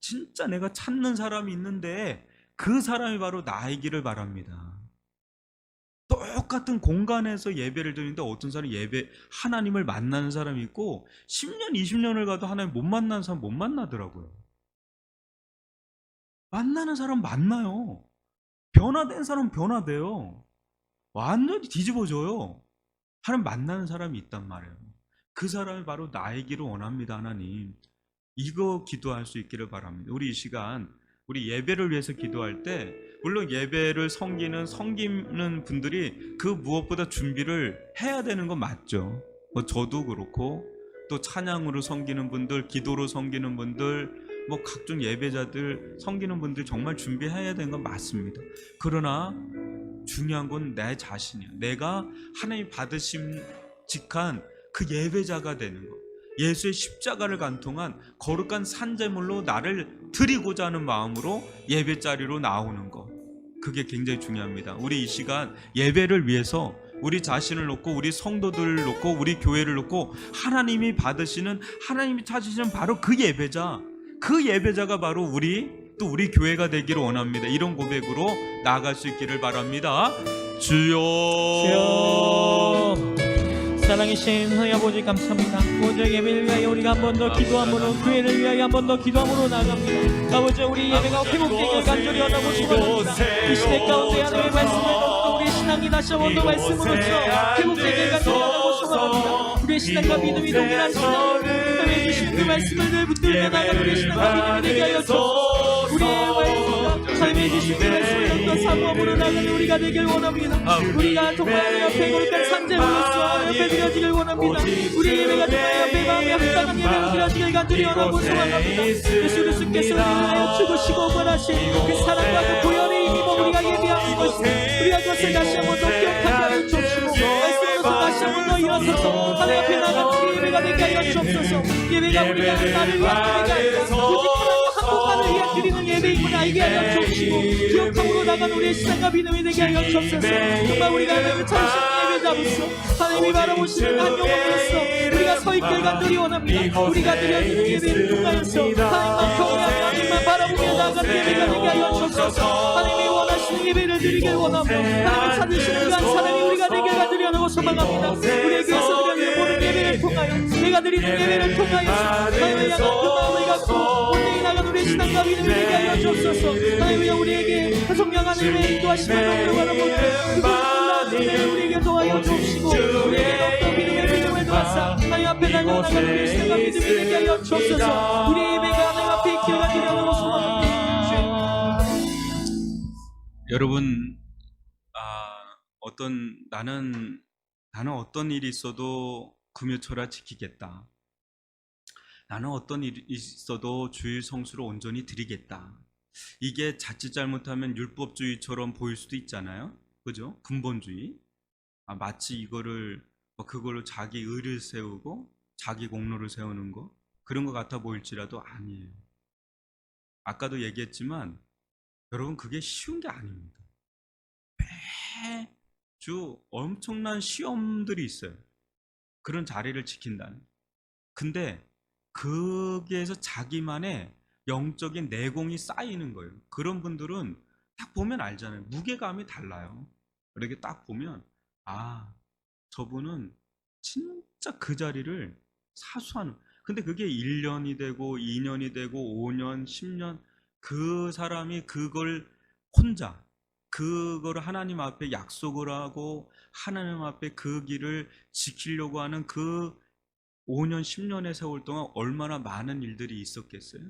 진짜 내가 찾는 사람이 있는데 그 사람이 바로 나이기를 바랍니다. 똑같은 공간에서 예배를 드리는데 어떤 사람이 하나님을 만나는 사람이 있고 10년, 20년을 가도 하나님 못 만나는 사람 못 만나더라고요. 만나는 사람 만나요. 변화된 사람 변화돼요. 완전히 뒤집어져요. 하나님 만나는 사람이 있단 말이에요. 그 사람이 바로 나이기를 원합니다. 하나님, 이거 기도할 수 있기를 바랍니다. 우리 이 시간 우리 예배를 위해서 기도할 때 물론 예배를 섬기는 분들이 그 무엇보다 준비를 해야 되는 건 맞죠. 저도 그렇고 또 찬양으로 섬기는 분들, 기도로 섬기는 분들, 각종 예배자들 섬기는 분들 정말 준비해야 되는 건 맞습니다. 그러나 중요한 건 내 자신이야. 내가 하나님 받으심직한 그 예배자가 되는 것. 예수의 십자가를 간통한 거룩한 산제물로 나를 드리고자 하는 마음으로 예배자리로 나오는 것. 그게 굉장히 중요합니다. 우리 이 시간 예배를 위해서 우리 자신을 놓고 우리 성도들을 놓고 우리 교회를 놓고 하나님이 찾으시는 바로 그 예배자가 바로 또 우리 교회가 되기를 원합니다. 이런 고백으로 나아갈 수 있기를 바랍니다. 주여 사랑이신 하나님 아버지 감사합니다. 오늘 예배를 위하여 우리가 한 번 더 기도함으로, 교회를 위하여 한 번 더 기도함으로 나아갑니다. 아버지, 우리 예배가 회복되길 간절히 원하고 소원합니다. 이 시대 가운데 하나님의 말씀을 듣고 우리의 신앙이 다시 한 번 더 말씀으로써 회복되길 간절히 원하고 소원합니다. 우리의 신앙과 믿음이 동일한 신앙, 하나님의 주신 그 말씀을 늘 붙들며 나아가는 우리의 신앙과 믿음이 되게 하여 주옵소서. 우리의 말씀과 하나님의 주신 그 말씀을 듣고 사모함으로 나아가는 우리가 되길 원합니다. 우리가 정말 옆에 거룩한 산재로서 옆에 드려지길 원합니다. 우리 예배가 정말 옆에 마음에 합당한 예배로 드려지길 간절히 원하고 소원합니다. 예수 그리스도께서 우리를 하여 죽으시고 부활하신 그 사랑과 그 보혈의 힘입어 우리가 예배하는 것을 우리가 그것을 다시 한번 더 기억하게 하여 주옵시고 말씀으로서 다시 한번 더 일어서서 하나님 앞에 나가는 우리 예배가 되게 하여 주옵소서. 예배가 우리가 나를 위한 예배가 아니라 오직 한국만을 위해 드리는 예배임을 알게 하여 주옵시고 기억함으로 나간 우리의 신앙과 믿음이 되게 하여 주옵소서. 정말 우리가 하나님을 찾으시는 예배자로서 하나님이 바라보시는 한 영혼으로서 우리가 서 있길 간절히 원합니다. 우리가 드려지는 예배를 통하여서 하나님만 경외하며 하나님만 바라보며 나아가는 예배가 되게 하여 주옵소서. 하나님이 원하시는 예배를 드리길 원하며 하나님을 찾으시는 그 한 사람이 우리가 되길 간절히 원하고 소망합니다. 우리의 교회에서 드려지는 모든 예배를 통하여 내가 드리는 예배를 통하여 하나님을 향한 그 마음을 갖고 온전히 나간 우리의 신앙과 믿음이 되게 하여 주옵소서. 하나님이여 우리에게 성령 하나님의 인도하심을 받으러 바라보는 우리에게 도와여 주옵시고 우리에게 더욱더 믿음을 도와서 하나님 앞에 달려나가는 우리의 신앙과 믿음이 되게 하여 주옵소서. 우리의 예배가 하나님 앞에 있기를 간절히 원하고 소망합니다. 여러분, 나는 어떤 일이 있어도 금요철야 지키겠다. 나는 어떤 일이 있어도 주일 성수를 온전히 드리겠다. 이게 자칫 잘못하면 율법주의처럼 보일 수도 있잖아요. 그죠? 근본주의. 마치 그걸로 자기 의를 세우고 자기 공로를 세우는 거, 그런 것 같아 보일지라도 아니에요. 아까도 얘기했지만 여러분, 그게 쉬운 게 아닙니다. 매주 엄청난 시험들이 있어요. 그런 자리를 지킨다는. 근데 거기에서 자기만의 영적인 내공이 쌓이는 거예요. 그런 분들은 딱 보면 알잖아요. 무게감이 달라요. 이렇게 딱 보면 저분은 진짜 그 자리를 사수하는. 근데 그게 1년이 되고 2년이 되고 5년, 10년 그 사람이 그걸 혼자 그거를 하나님 앞에 약속을 하고 하나님 앞에 그 길을 지키려고 하는 그 5년, 10년의 세월 동안 얼마나 많은 일들이 있었겠어요?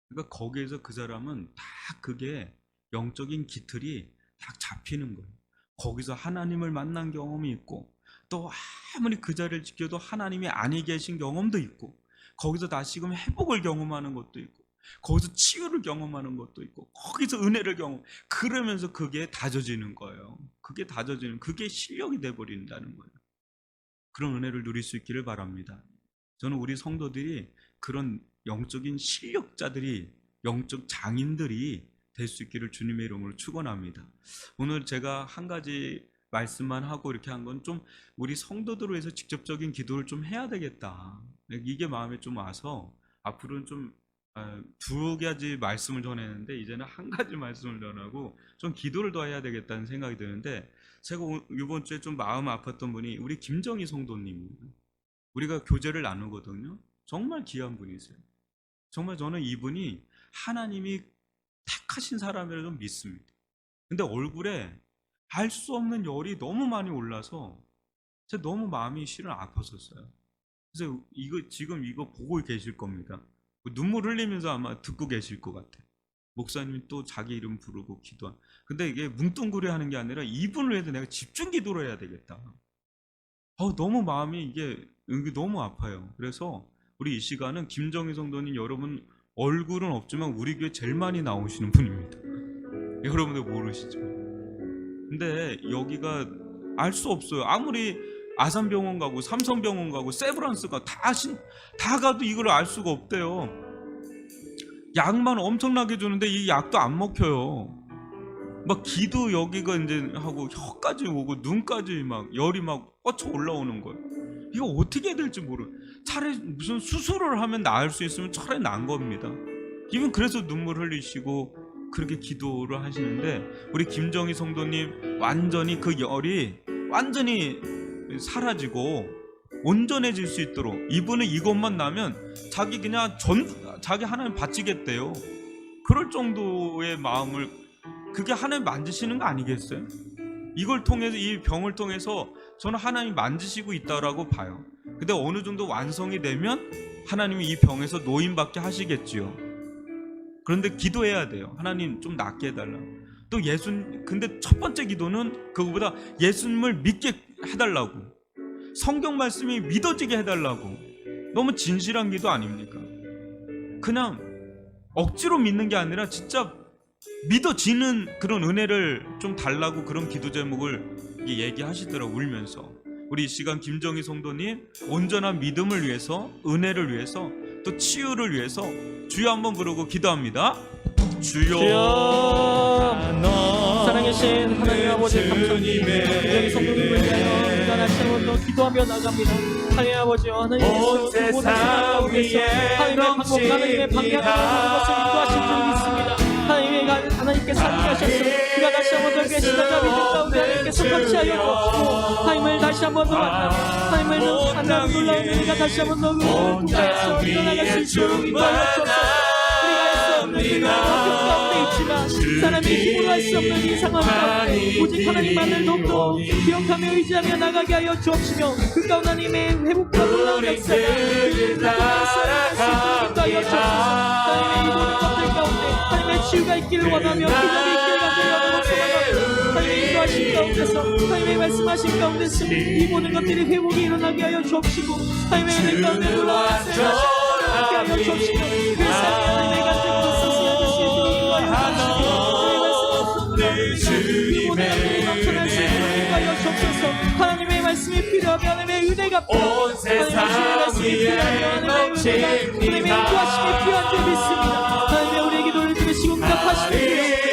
그러니까 거기에서 그 사람은 다 그게 영적인 깃틀이 딱 잡히는 거예요. 거기서 하나님을 만난 경험이 있고, 또 아무리 그 자리를 지켜도 하나님이 아니 계신 경험도 있고, 거기서 다시금 회복을 경험하는 것도 있고, 거기서 치유를 경험하는 것도 있고, 거기서 은혜를 그러면서 그게 다져지는 거예요. 그게 실력이 돼버린다는 거예요. 그런 은혜를 누릴 수 있기를 바랍니다. 저는 우리 성도들이 그런 영적인 실력자들이, 영적 장인들이 될 수 있기를 주님의 이름으로 축원합니다. 오늘 제가 한 가지 말씀만 하고 이렇게 한 건 좀 우리 성도들을 위해서 직접적인 기도를 좀 해야 되겠다, 이게 마음에 좀 와서 앞으로는 좀 두 가지 말씀을 전했는데 이제는 한 가지 말씀을 전하고 좀 기도를 더 해야 되겠다는 생각이 드는데, 제가 이번 주에 좀 마음 아팠던 분이 우리 김정희 성도님입니다. 우리가 교제를 나누거든요. 정말 귀한 분이세요. 정말 저는 이분이 하나님이 택하신 사람이라 좀 믿습니다. 근데 얼굴에 알 수 없는 열이 너무 많이 올라서 제가 너무 마음이 실은 아팠었어요. 그래서 지금 이거 보고 계실 겁니다. 눈물 흘리면서 아마 듣고 계실 것 같아요. 목사님이 또 자기 이름 부르고 기도한. 근데 이게 뭉뚱그려 하는 게 아니라 이분을 해도 내가 집중 기도를 해야 되겠다. 너무 마음이 이게 너무 아파요. 그래서 우리 이 시간은 김정희 성도님, 여러분 얼굴은 없지만 우리 교회 제일 많이 나오시는 분입니다. 여러분들 모르시죠? 근데 여기가 알 수 없어요. 아무리 아산병원 가고 삼성병원 가고 세브란스 가 다 가도 이걸 알 수가 없대요. 약만 엄청나게 주는데 이 약도 안 먹혀요. 막 기도 여기가 이제 하고 혀까지 오고 눈까지 막 열이 막 뻗쳐 올라오는 거예요. 이거 어떻게 해야 될지 차라리 무슨 수술을 하면 나을 수 있으면 차라리 나은 겁니다. 이분 그래서 눈물 흘리시고 그렇게 기도를 하시는데, 우리 김정희 성도님 완전히 그 열이 완전히 사라지고 온전해질 수 있도록, 이분은 이것만 나면 자기 하나님 바치겠대요. 그럴 정도의 마음을, 그게 하나님 만지시는 거 아니겠어요? 이걸 통해서, 이 병을 통해서 저는 하나님 만지시고 있다라고 봐요. 근데 어느 정도 완성이 되면 하나님이 이 병에서 노인받게 하시겠지요. 그런데 기도해야 돼요. 하나님 좀 낫게 해달라고. 또 근데 첫 번째 기도는 그거보다 예수님을 믿게 해달라고, 성경 말씀이 믿어지게 해달라고. 너무 진실한 기도 아닙니까? 그냥 억지로 믿는 게 아니라 진짜 믿어지는 그런 은혜를 좀 달라고, 그런 기도 제목을 얘기하시더라고, 울면서. 우리 이 시간 김정희 성도님 온전한 믿음을 위해서, 은혜를 위해서, 또 치유를 위해서 주여 한번 부르고 기도합니다. 주여. 살아계신 하나님 아버지 감사합니다. 김정희 성도님을 위하여 우리가 다시 한번 더 기도하며 나갑니다. 하나님 아버지여, 하나님께서 그 모든 상황 가운데서 하나님의 방향을 보는 것을 인도하실 줄 믿습니다. 하나님께서 함께하셨으니 우리가 다시 한번 더 계시다 자 믿는 가운데 하나님께서 같이하여 주옵시고, 하나님을 다시 한번 더 만나 하나님을 만나는 놀라운 은혜가 다시 한번 더 통하여서 일어나갈 수 있도록 인도하여 주옵소서. 우리가 할 수 없는 가운데 있지만 사람이 힘으로 할 수 없는 이 상황 가운데 오직 하나님만을 더욱더 기억하며 의지하며 나가게 하여 주옵시며, 그 가운데 하나님의 회복과 놀라운 역사가 그 살아갈 수 있도록 인도하여 주옵소서. 하나님의 이 모든 것들 가운데 하나님의 치유가 있기를 원하며 기적이 있기를 원하며 하나님의 인도하신 가운데서, 하나님의 말씀하신 가운데서 이 모든 것들이 회복이 일어나게 하여 주옵시고, 하나님의 은혜 가운데 놀라운 역사가 함께 하여 주옵시며, 그 삶의 하나님의 간증으로 쓰시는 것이 인도하여 주옵시고, 주님의 넘쳐난 생명을 인도하여 주옵소서. 하나님의 말씀이 필요하며 하나님의 은혜가 필요하며 온 세상 위에 하나님의 인도하심이 필요한 줄 믿습니다. 하나님의 우리의 기도를 들으시고 응답하시며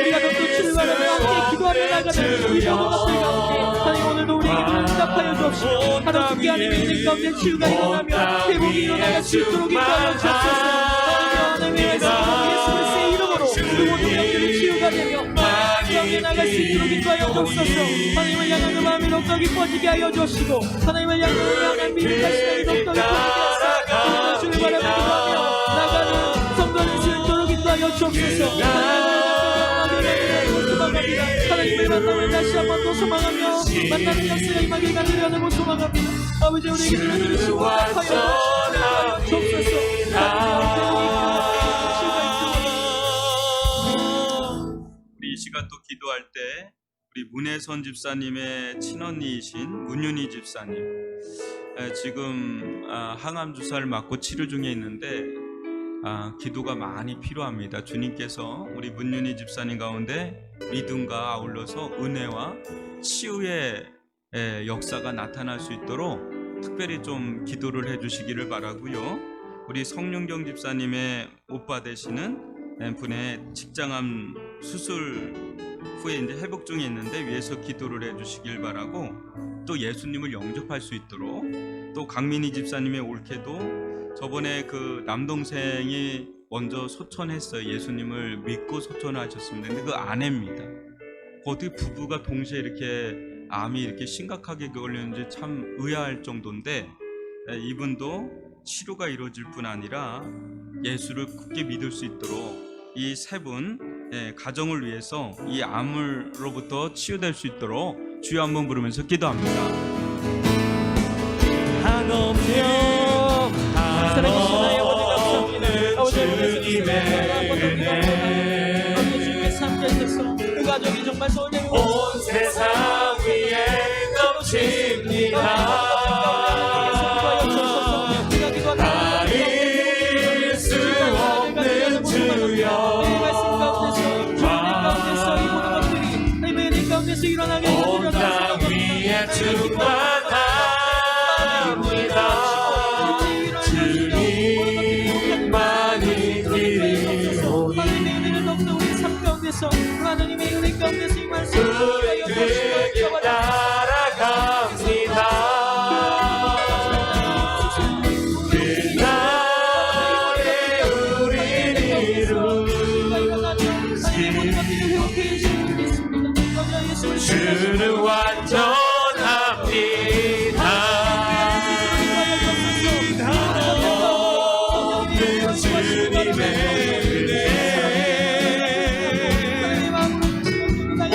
우리가 더욱더 출발하며 함께 기도하며 나가는 이 모든 것들 가운데 하나님 오늘도 우리의 기도를 응답하여 주옵시고, 하나님께 하나님의 인생 가운데 치유가 일어나며 회복이 일어나갈 수 있도록 인도하여 주옵소서. 하나님의 말씀으로 예수 그리스도의 이름으로 그 모든 병들이 치유가 되며 하나님께 나갈 수 있도록 인도하여 주옵소서. 하나님을 향하는 마음이 더욱더 기뻐지게 하여 주옵시고, 하나님을 향한 믿음과 신앙이 더욱더 기뻐지게 하사 주를 바라며 기도하며 나가는 성도를 수 있도록 인도하여 주옵소서. 하나님을 향하는 소망합니다. 하나님의 만남을 다시 한 번 더 소망하며 만나는 역사가 임하길 간절히 소망합니다. 아버지 우리에게 들려주시고 답하여 우리 이 시간 또 기도할 때 우리 문혜선 집사님의 친언니이신 문윤희 집사님 지금 항암 주사를 맞고 치료 중에 있는데 기도가 많이 필요합니다. 주님께서 우리 문윤희 집사님 가운데 믿음과 아울러서 은혜와 치유의 역사가 나타날 수 있도록 특별히 좀 기도를 해주시기를 바라고요. 우리 성윤경 집사님의 오빠 되시는 분의 직장암 수술 후에 이제 회복 중에 있는데 위에서 기도를 해주시길 바라고, 또 예수님을 영접할 수 있도록, 또 강민희 집사님의 올케도 저번에 그 남동생이 먼저 소천했어요. 예수님을 믿고 소천하셨습니다. 근데 그 아내입니다. 어떻게 부부가 동시에 이렇게 암이 이렇게 심각하게 걸렸는지 참 의아할 정도인데 이분도 치료가 이루어질 뿐 아니라 예수를 굳게 믿을 수 있도록 이 세 분 가정을 위해서 이 암으로부터 치유될 수 있도록 주여 한번 부르면서 기도합니다. 한없여 살아계신 나의 아버지 감사합니다. 아버지 주님의 은혜 아버지 주님께서 함께 하셔서 그 가정이 정말 소원되고 온 세상 위에 넘칩니다. 가릴 수 없는 주여 온 땅 위에 충만합니다. 주님만이 기리오니 하나님의 은혜 가운데서 이 말씀 우리 그 길 따라갑니다. 그날에 우리 이루시 주는 완전합니다. 없는 주님의 은혜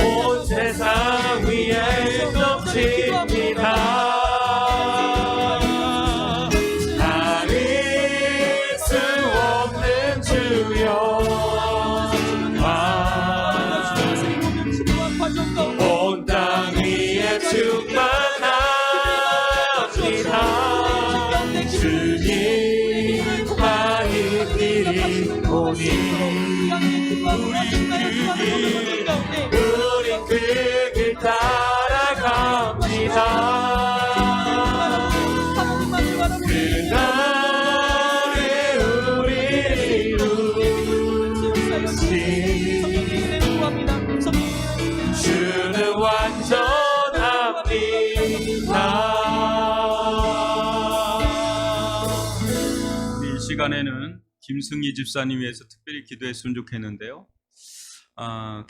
온 세상 위에 넘칩니다. 가릴 수 없는 주여 온 땅 위에 충만합니다. 주님만이 기리오니 우리 그 길 따라갑니다. 그날에 우리 이루시 주는 완전합니다. 이 시간에는 김승희 집사님 위해서 특별히 기도했으면 좋겠는데요.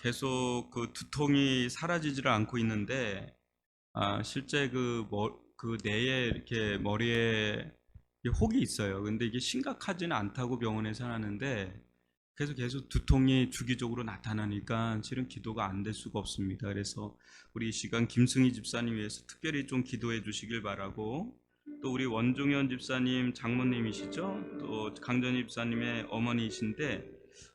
계속 그 두통이 사라지지를 않고 있는데 실제 그 뇌에 이렇게 머리에 혹이 있어요. 근데 이게 심각하지는 않다고 병원에서 하는데 계속 두통이 주기적으로 나타나니까 실은 기도가 안 될 수가 없습니다. 그래서 우리 이 시간 김승희 집사님 위해서 특별히 좀 기도해 주시길 바라고, 또 우리 원종현 집사님 장모님이시죠? 또 강전희 집사님의 어머니이신데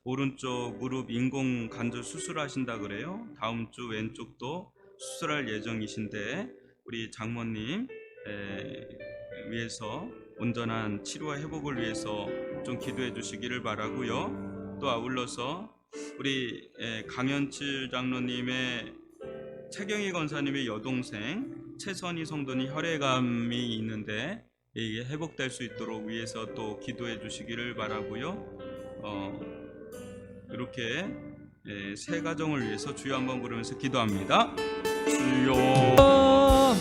오른쪽 무릎 인공 관절 수술하신다 그래요. 다음 주 왼쪽도 수술할 예정이신데 우리 장모님 위해서 온전한 치료와 회복을 위해서 좀 기도해 주시기를 바라고요. 또 아울러서 우리 강현칠 장로님의 최경희 권사님의 여동생 최선희 성도님 혈액암이 있는데 이게 회복될 수 있도록 위해서 또 기도해 주시기를 바라고요. 이렇게 세 가정을 위해서 주여 한번 부르면서 기도합니다. 주여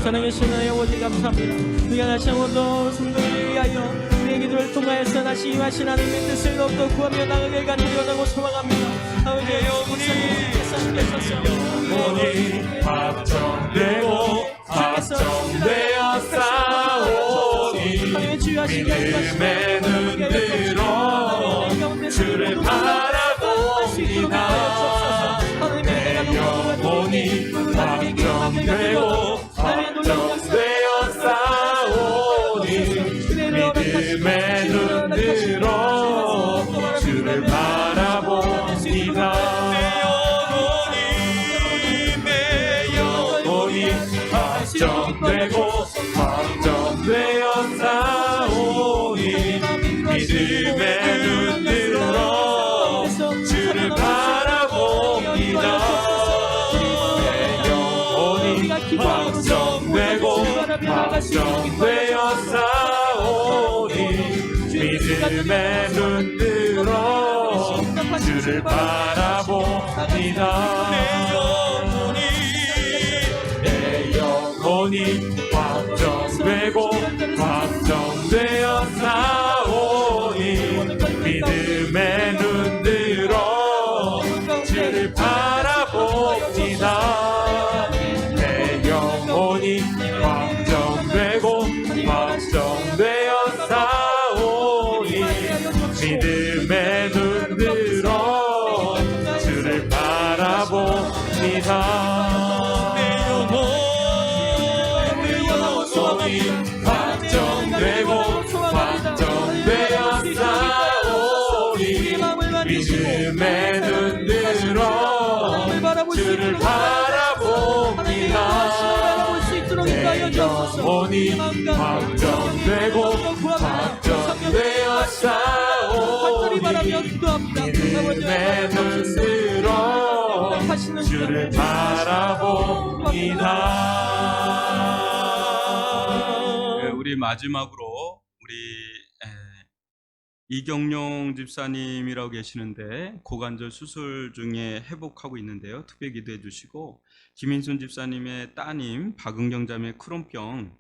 사랑하신 나의 아버지 감사합니다. 우리가 다시 한 번 더 성도를 위하여 우리의 기도를 통하여서 다시 임하신 하나님의 뜻을 더욱더 구하며 나가길 간절히 원하고 소망합니다. 아버지 영원께서 함께하셔서 영원히 확정되고 확정되어 싸우니 믿음의 눈 들어 주를 바라봅니다. 확정되어 싸우니 믿음의 눈 들어 주를 바라봅니다. 내 영혼이 확정되고 확정되어 싸우니 믿음의 눈 들어 주를 바라봅니다. 내 영혼이 확정되고 확정되어 싸우니 믿음의 눈 들어 주를 바라봅니다. 내 영혼이 확정되고 확정되어 싸우니 믿음의 눈 들어 주를 바라봅니다. 내 영혼이 확정되고 확정되어 싸우니 믿음의 눈 들어 주를 바라봅니다. 우리 마지막으로 우리 이경용 집사님이라고 계시는데 고관절 수술 중에 회복하고 있는데요. 특별 기도해 주시고 김인순 집사님의 따님 박은경 자매 크론병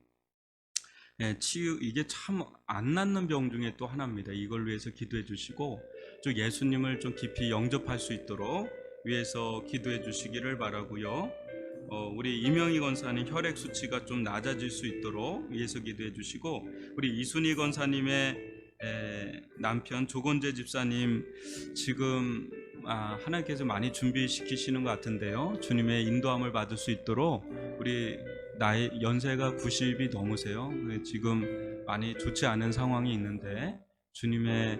치유, 이게 참 안 낫는 병 중에 또 하나입니다. 이걸 위해서 기도해 주시고 좀 예수님을 좀 깊이 영접할 수 있도록 위해서 기도해 주시기를 바라고요. 우리 이명희 권사님 혈액 수치가 좀 낮아질 수 있도록 위해서 기도해 주시고 우리 이순희 권사님의 남편 조건재 집사님 지금 하나님께서 많이 준비시키시는 것 같은데요. 주님의 인도함을 받을 수 있도록 우리 나이 연세가 90이 넘으세요. 지금 많이 좋지 않은 상황이 있는데 주님의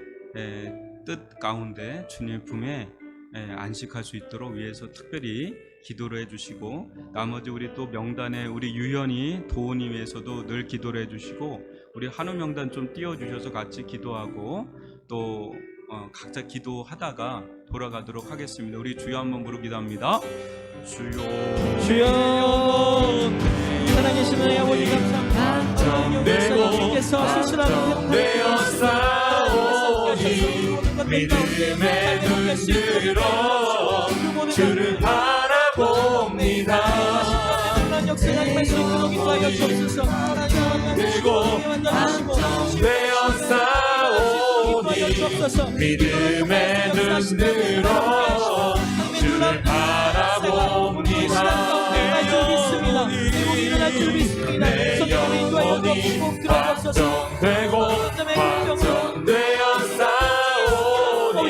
뜻 가운데 주님 품에 안식할 수 있도록 위해서 특별히 기도를 해주시고 나머지 우리 또 명단에 우리 유연이 도훈이 위해서도 늘 기도를 해주시고 우리 한우 명단 좀 띄워주셔서 같이 기도하고 또 각자 기도하다가 돌아가도록 하겠습니다. 우리 주여 한번 부르기도합니다. 주여 주여 살아계신 은혜 아버지 감사합니다. 확정되고 확정되어 싸우니 믿음의 눈 들어 주를 바라봅니다. 그리고 확정되어 싸우니 믿음의 눈 들어 주를 바라봅니다. 내 영혼이 확정되고 확정되어 싸우니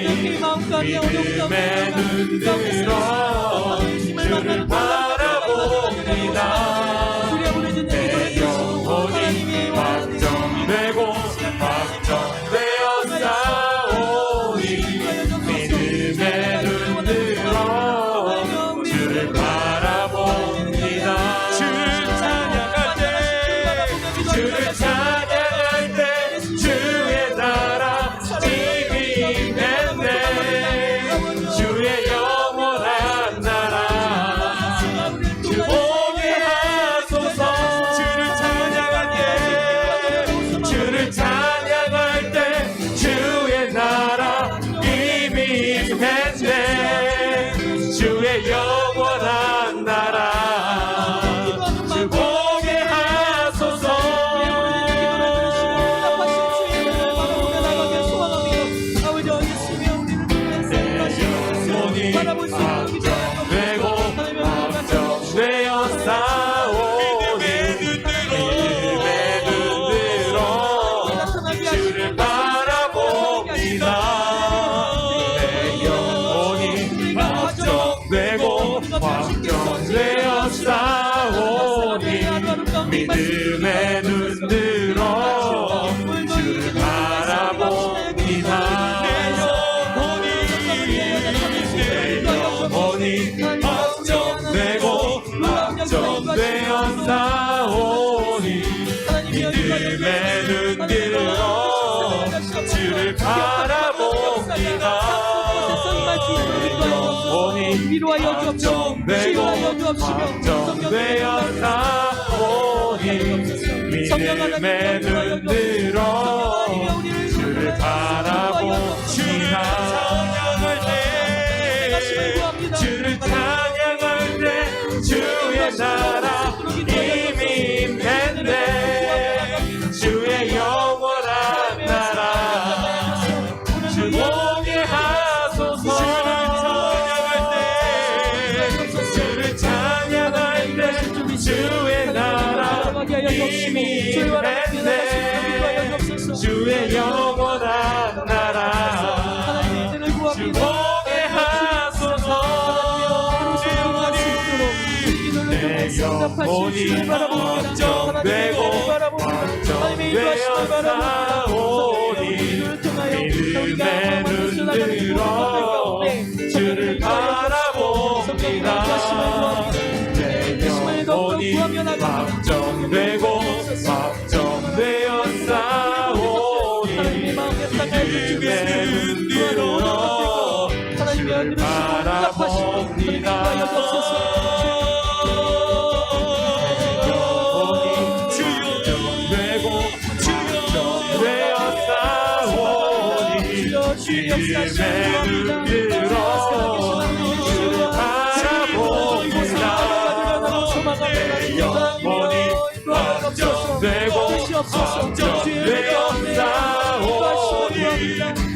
믿음의 눈 들어 주를 바라봅니다. 내 영혼이 확정되고 확정되어 싸우니 믿음의 눈 들어 주를 바라봅니다. 주를 찬양할 때 주의 나라 지키겠네. 주의 영원한 나라 주 보게 하소서. 주를 찬양할 때 주의 나라 이미 임했네. 주의 영원한 나라 주 보게 하소서. 확정되고 확정되어 싸우니 믿음의 눈 들어 주를 바라봅니다. 내 영혼이 확정되고 확정되어 싸우니 믿음의 눈 들어 주를 바라봅니다. 확정되고 확정되어 싸우니 믿음의 눈 들어 주를 바라봅니다. 영혼이 확정되고 확정되어 싸우니 믿음의 눈으로 주를 바라봅니다. 주를 찬양할 때 주의 나라 이미 임했네. 주의 영원한 나라 주 보게 하소서. 주를 찬양할 때 주의 나라 이미 임했네. 주의 영원한 나라 주 보게 하소서. 내 영혼이 걱정되고 걱정되었사오니 믿음의 눈으로 주를 바라봅니다. 내 영혼이 걱정되고 걱정되었사오니 믿음의 눈으로 주를 바라봅니다. 믿음의 눈으로 주를 바라봅니다. 내 영혼이 걱정되고 걱정되었사오니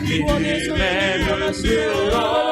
믿음의 눈으로